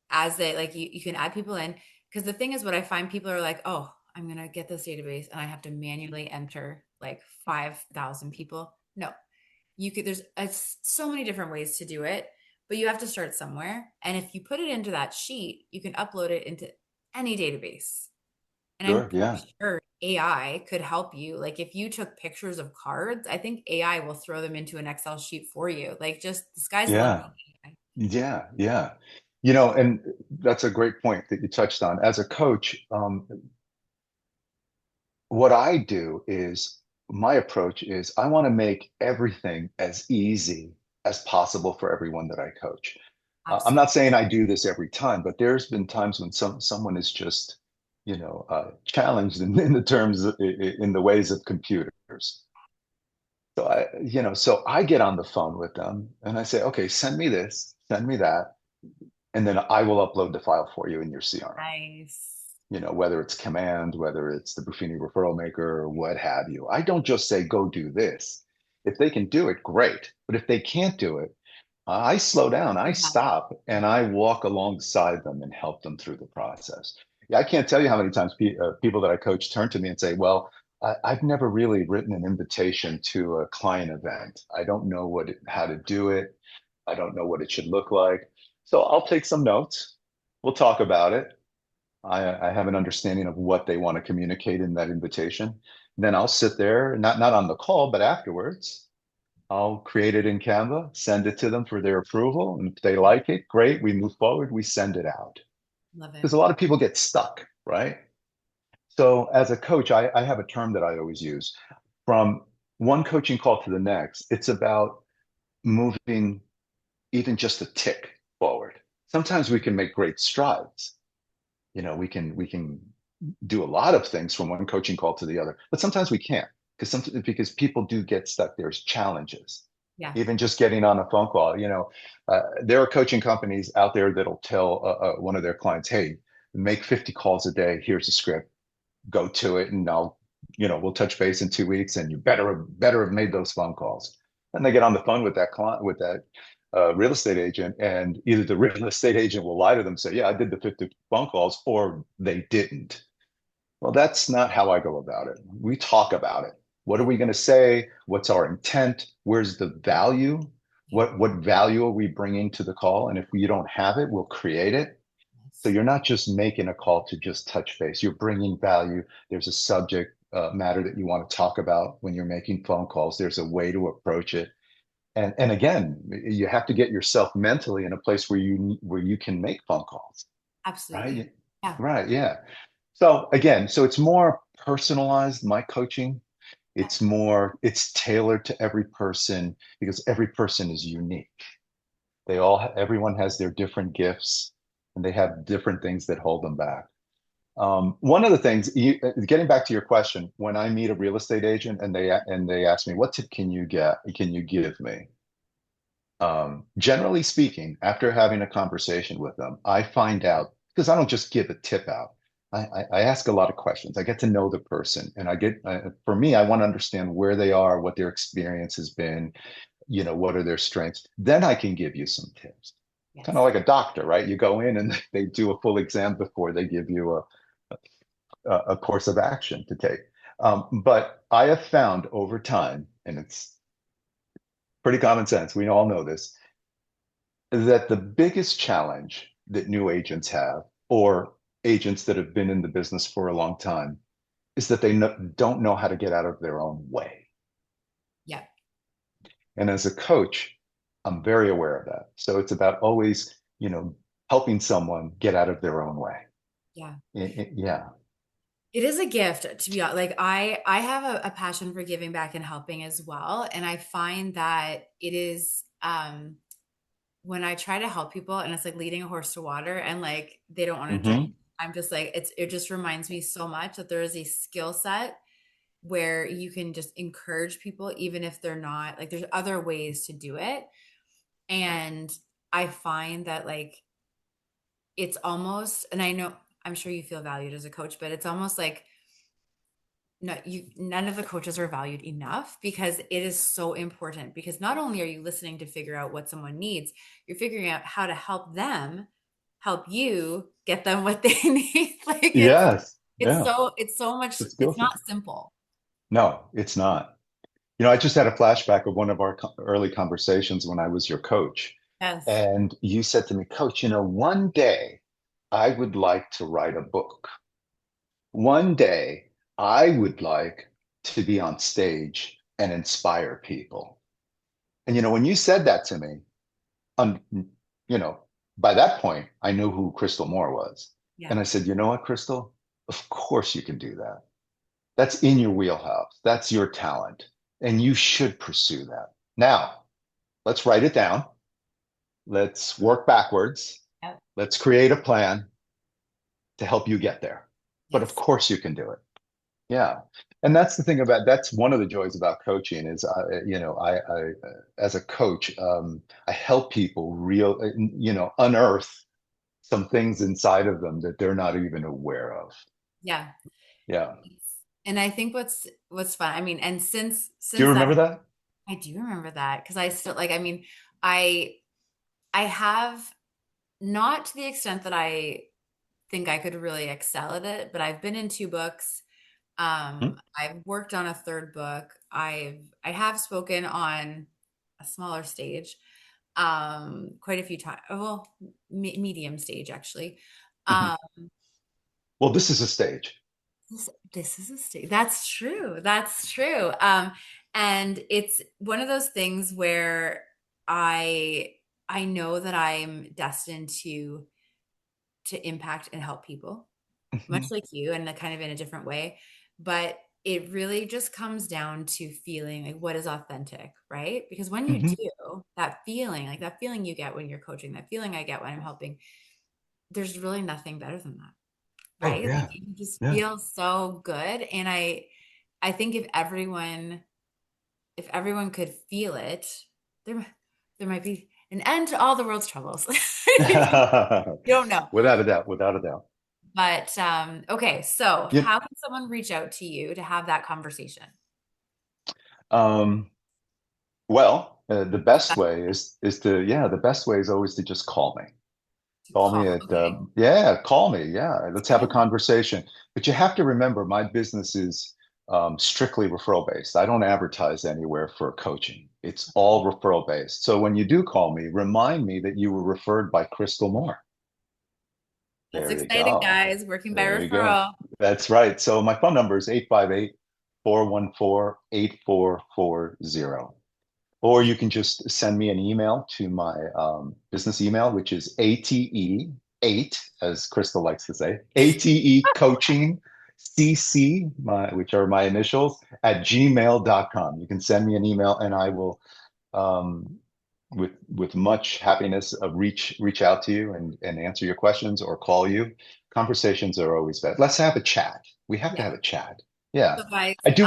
as they like you can add people in because the thing is what I find people are like, oh, I'm gonna get this database and I have to manually enter like 5,000 people. No, you could there's so many different ways to do it, but you have to start somewhere. And if you put it into that sheet, you can upload it into any database. And I'm
Sure.
pretty
Yeah.
sure AI could help you. Like if you took pictures of cards, I think AI will throw them into an Excel sheet for you. Like just the sky's the limit.
Yeah. Yeah. Yeah. And that's a great point that you touched on. As a coach, what I do is my approach is I want to make everything as easy as possible for everyone that I coach. I'm
Absolutely.
not saying I do this every time, but there's been times when someone is just, challenged in the terms in the ways of computers. So I get on the phone with them and I say, okay, send me this, send me that, and then I will upload the file for you in your CRM.
Nice.
Whether it's command, whether it's the Buffini referral maker, or what have you. I don't just say, go do this. If they can do it, great. But if they can't do it, I slow down, I
You help.
stop, and I walk alongside them and help them through the process. Yeah, I can't tell you how many times people that I coach turn to me and say, well, I've never really written an invitation to a client event. I don't know how to do it. I don't know what it should look like. So I'll take some notes. We'll talk about it. I have an understanding of what they want to communicate in that invitation. Then I'll sit there, not on the call, but afterwards. I'll create it in Canva, send it to them for their approval. And if they like it, great. We move forward, we send it out.
Love it.
Because a lot of people get stuck, right? So as a coach, I have a term that I always use. From one coaching call to the next, it's about moving even just a tick forward. Sometimes we can make great strides. We can do a lot of things from one coaching call to the other, but sometimes we can't because people do get stuck. There's challenges.
Yeah.
Even just getting on a phone call, there are coaching companies out there that'll tell one of their clients, "Hey, make 50 calls a day. Here's a script. Go to it, and we'll touch base in 2 weeks, and you better have made those phone calls." And they get on the phone with that client, with that real estate agent, and either the real estate agent will lie to them, say, "Yeah, I did the 50 phone calls," or they didn't. Well, that's not how I go about it. We talk about it. What are
Yeah.
we going to say? What's our intent? Where's the value?
Yeah.
What value are we bringing to the call? And if you don't have it, we'll create it. So
Yes.
you're not just making a call to just touch base. You're bringing value. There's a subject matter that you want to talk about when you're making phone calls. There's a way to approach it. And again, you have to get yourself mentally in a place where you can make phone calls,
Absolutely.
right?
Yeah.
Right, yeah. So again, so it's more personalized, my coaching.
Yeah.
It's tailored to every person because every person is unique. Everyone has their different gifts and they have different things that hold them back. One of the things, getting back to your question, when I meet a real estate agent and they ask me, what tip can you give me? Generally speaking, after having a conversation with them, I find out because I don't just give a tip out. I ask a lot of questions. I get to know the person, and for me, I want to understand where they are, what their experience has been, what are their strengths. Then I can give you some tips. Kind of
Yes.
like a doctor, right? You go in and they do a full exam before they give you a course of action to take. But I have found over time, and it's pretty common sense, we all know this, that the biggest challenge that new agents have, or agents that have been in the business for a long time, is that don't know how to get out of their own way.
Yeah.
And as a coach, I'm very aware of that. So it's about always, helping someone get out of their own way.
Yeah.
Yeah.
It is a gift to be honest. Like I have a passion for giving back and helping as well. And I find that it is when I try to help people and it's like leading a horse to water and like they don't want to drink,
Hmm.
I'm just like it just reminds me so much that there is a skill set where you can just encourage people even if they're not like there's other ways to do it. And I find that like it's almost and I know I'm sure you feel valued as a coach, but it's almost like no, none of the coaches are valued enough because it is so important because not only are you listening to figure out what someone needs, you're figuring out how to help them help you get them what they need. Like
Yes. Yeah.
it's so much
The skill
it's not
set.
simple.
No, it's not. I just had a flashback of one of our early conversations when I was your coach.
Yes.
And you said to me, Coach, one day I would like to write a book. One day I would like to be on stage and inspire people. And, when you said that to me, um, you know, by that point, I knew who Crystal Moore was.
Yeah.
And I said, you know what, Crystal? Of course you can do that. That's in your wheelhouse. That's your talent. And you should pursue that. Now, let's write it down. Let's work backwards.
Yeah.
Let's create a plan to help you get there. But of
Yes.
course you can do it. Yeah. And that's the thing that's one of the joys about coaching is, as a coach, I help people unearth some things inside of them that they're not even aware of.
Yeah.
Yeah.
And I think what's fun, I mean, and
Do you
since
remember
that
that?
I do remember that because I still like I mean, I I have not to the extent that I think I could really excel at it, but I've been in 2 books.
Hmm?
I've worked on a 3rd book. I have spoken on a smaller stage, quite a few times. Well, medium stage actually.
Mhm.
Um,
Well, this is a stage.
this is a stage. That's true. That's true. And it's one of those things where I I know that I'm destined to impact and help people much
Mhm.
like you and kind of in a different way. But it really just comes down to feeling like what is authentic, right? Because when you
Mhm.
do like that feeling you get when you're coaching, that feeling I get when I'm helping, there's really nothing better than that,
Oh,
right? Like
yeah.
you just
Yeah.
feel so good. And I think if everyone could feel it, there, there might be an end to all the world's troubles. You don't know.
Without a doubt. Without a doubt.
But okay, so
Yeah.
how can someone reach out to you to have that conversation?
Um, Well, the best way is to, yeah, the best way is always to just call me.
To
Call me
call.
at,
Okay.
yeah, call me. Yeah, let's have a
Yeah.
conversation. But you have to remember, my business is strictly referral based. I don't advertise anywhere for coaching. It's all referral based. So when you do call me, remind me that you were referred by Crystal Moore.
That's
There you
exciting,
go.
guys. Working by
There you go.
referral.
That's right. So my phone number is 858-414-8440. Or you can just send me an email to my business email, which is ATE8, as Crystal likes to say, ATE coaching CC, which are my initials, at gmail.com. You can send me an email and I will, um, with much happiness, reach out to you and answer your questions or call you. Conversations are always best. Let's have a chat. We have to
Yeah.
have a chat. Yeah.
So guys,
I do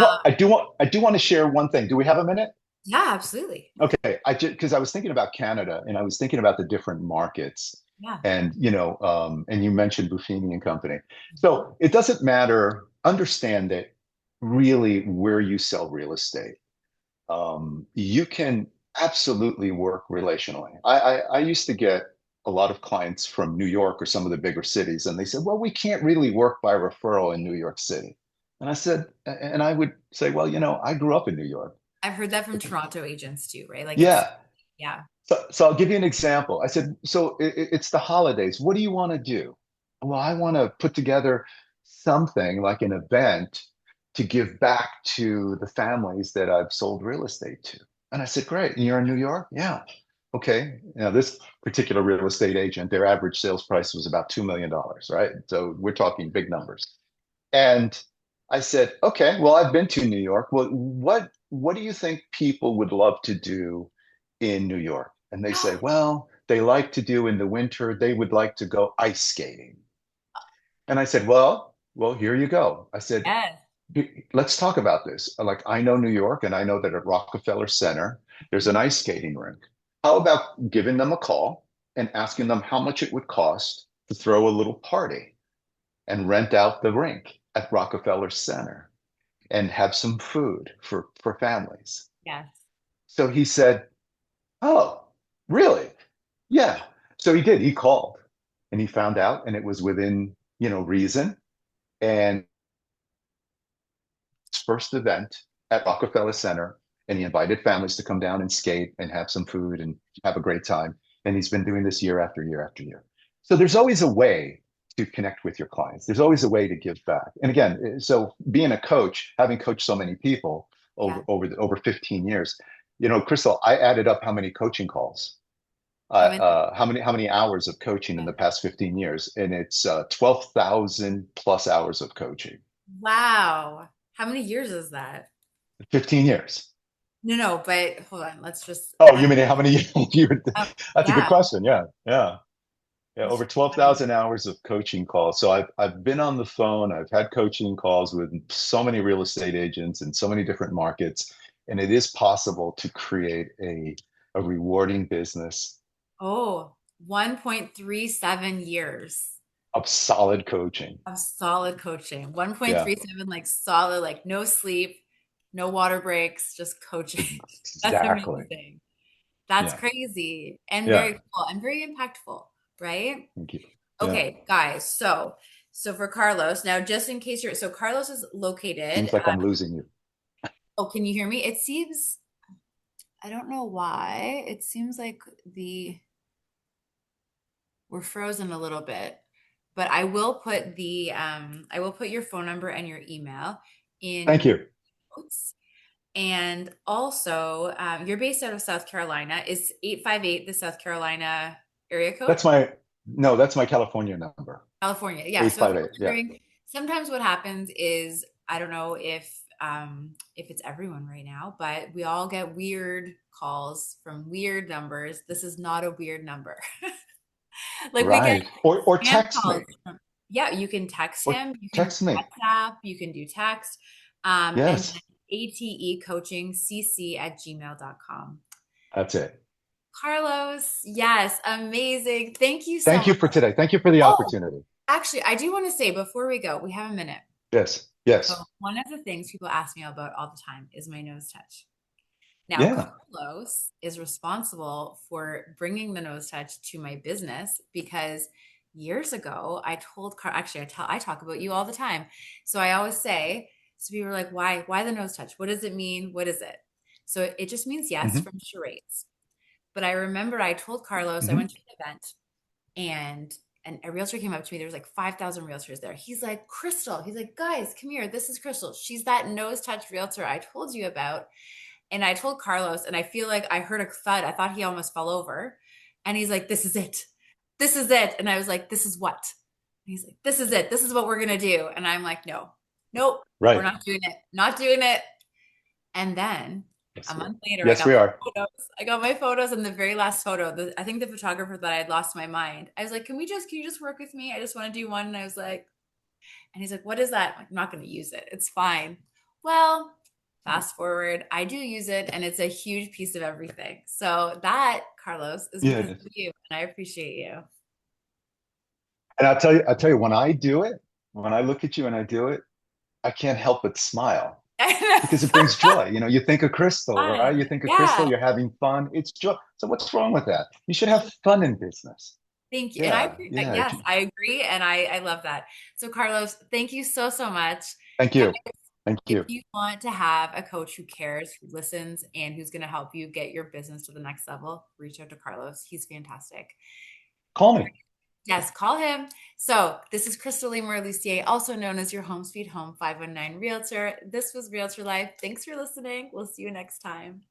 want to share one thing. Do we have a minute?
yeah, absolutely.
Okay, I just because I was thinking about Canada and I was thinking about the different markets,
Yeah.
and and you mentioned Buffini and Company. So it doesn't matter. Understand that really where you sell real estate, you can absolutely work relationally. I used to get a lot of clients from New York or some of the bigger cities, and they said, "Well, we can't really work by referral in New York City." And I said, and I would say, "Well, I grew up in New York."
I've heard that from Toronto agents too, right? Like it's,
Yeah.
yeah,
So I'll give you an example. I said, so it's the holidays. What do you want to do? Well, I want to put together something like an event to give back to the families that I've sold real estate to. And I said, great. And you're in New York? Yeah. Okay. This particular real estate agent, their average sales price was about $2 million, right? So we're talking big numbers. And I said, okay, well, I've been to New York. Well, what do you think people would love to do in New York? And they say, well, they like to do in the winter, they would like to go ice skating. And I said, well, here you go. I said,
yes,
let's talk about this. Like, I know New York, and I know that at Rockefeller Center, there's an ice skating rink. How about giving them a call and asking them how much it would cost to throw a little party and rent out the rink at Rockefeller Center and have some food for families?
yes.
So he said, oh, really? Yeah. So he did. He called and he found out, and it was within, reason. And his first event at Rockefeller Center, and he invited families to come down and skate and have some food and have a great time. And he's been doing this year after year after year. So there's always a way to connect with your clients. There's always a way to give back. And again, so being a coach, having coached so many people
Yeah.
over 15 years, Crystal, I added up how many coaching calls,
How many?
how many hours of coaching in the past 15 years, and it's 12,000 plus hours of coaching.
Wow. How many years is that?
15 years.
No, no, but hold on. Let's just,
Oh, you mean how many you that's a good
yeah.
question. Yeah. Yeah. Yeah,
That's
over
funny.
12,000 hours of coaching calls. So I've been on the phone, I've had coaching calls with so many real estate agents in so many different markets, and it is possible to create a rewarding business
Oh, 1.37 years
of solid coaching.
of solid coaching.
Yeah,
1.37, like solid, like no sleep, no water breaks, just coaching. That's
exactly.
amazing. That's
Yeah.
crazy and very
Yeah.
cool and very impactful, right?
Thank you. Yeah.
Okay, guys. So for Carlos, now just in case you're, so Carlos is located.
Seems like I'm losing you.
Oh, can you hear me? It seems, I don't know why. It seems like we're frozen a little bit, but I will put your phone number and your email
Thank
in
you.
notes. And also, you're based out of South Carolina. Is 858 the South Carolina area code?
That's my no, that's my California number.
California. Yeah. So if you're
858. Yeah.
wondering, sometimes what happens is I don't know if it's everyone right now, but we all get weird calls from weird numbers. This is not a weird number. Like we get
Right. Or
spam
text me.
calls from, yeah, you can text
Or
him, you can do
text me.
WhatsApp, you can do text, and then
Yes.
ATE coaching cc at gmail.com.
That's it.
Carlos, yes, amazing. Thank you so
Thank you
much.
for today. Thank you for the
Oh,
opportunity.
actually, I do want to say before we go, we have a minute.
Yes.
So
Yes.
one of the things people ask me about all the time is my nose touch. Now,
Yeah.
Carlos is responsible for bringing the nose touch to my business because years ago I told actually I talk about you all the time. So I always say, so people are like, why the nose touch? What does it mean? What is it? So it just means yes
Hmm.
from charades. But I remember I told Carlos, I
Hmm.
went to an event and a realtor came up to me. There was like 5,000 realtors there. He's like, Crystal, he's like, guys, come here. This is Crystal. She's that nose touch realtor I told you about. And I told Carlos, and I feel like I heard a thud. I thought he almost fell over. And he's like, this is it. This is it. And I was like, this is what? And he's like, this is it. This is what we're going to do. And I'm like, no, nope, we're
Right.
not doing it. Not doing it. And then a
Yes, we are.
month later, I
Yes, we
got
are.
my photos. I got my photos, and the very last photo, I think the photographer that I had lost my mind. I was like, can you just work with me? I just want to do one. And I was like, and he's like, what is that? I'm like, I'm not going to use it. It's fine. Well, fast forward, I do use it, and it's a huge piece of everything. So that, Carlos, is
Yeah, it
because of
is.
you, and I appreciate you.
And I'll tell you, when I do it, when I look at you and I do it, I can't help but smile
I
because it
know.
brings joy. You know, you think of Crystal, right? You
Fun.
think of Crystal,
Yeah.
you're having fun. It's joy. So what's wrong with that? You should have fun in business.
Thank you. And
Yeah, yeah.
yes, I agree. And I love that. So, Carlos, thank you so, so much.
Thank
Guys,
you. Thank
if
you.
you want to have a coach who cares, who listens, and who's going to help you get your business to the next level, reach out to Carlos. He's fantastic.
Call me.
Yes, call him. So, this is Crystal Lemore Lucier, also known as your Home Sweet Home 519 Realtor. This was Realtor Life. Thanks for listening. We'll see you next time.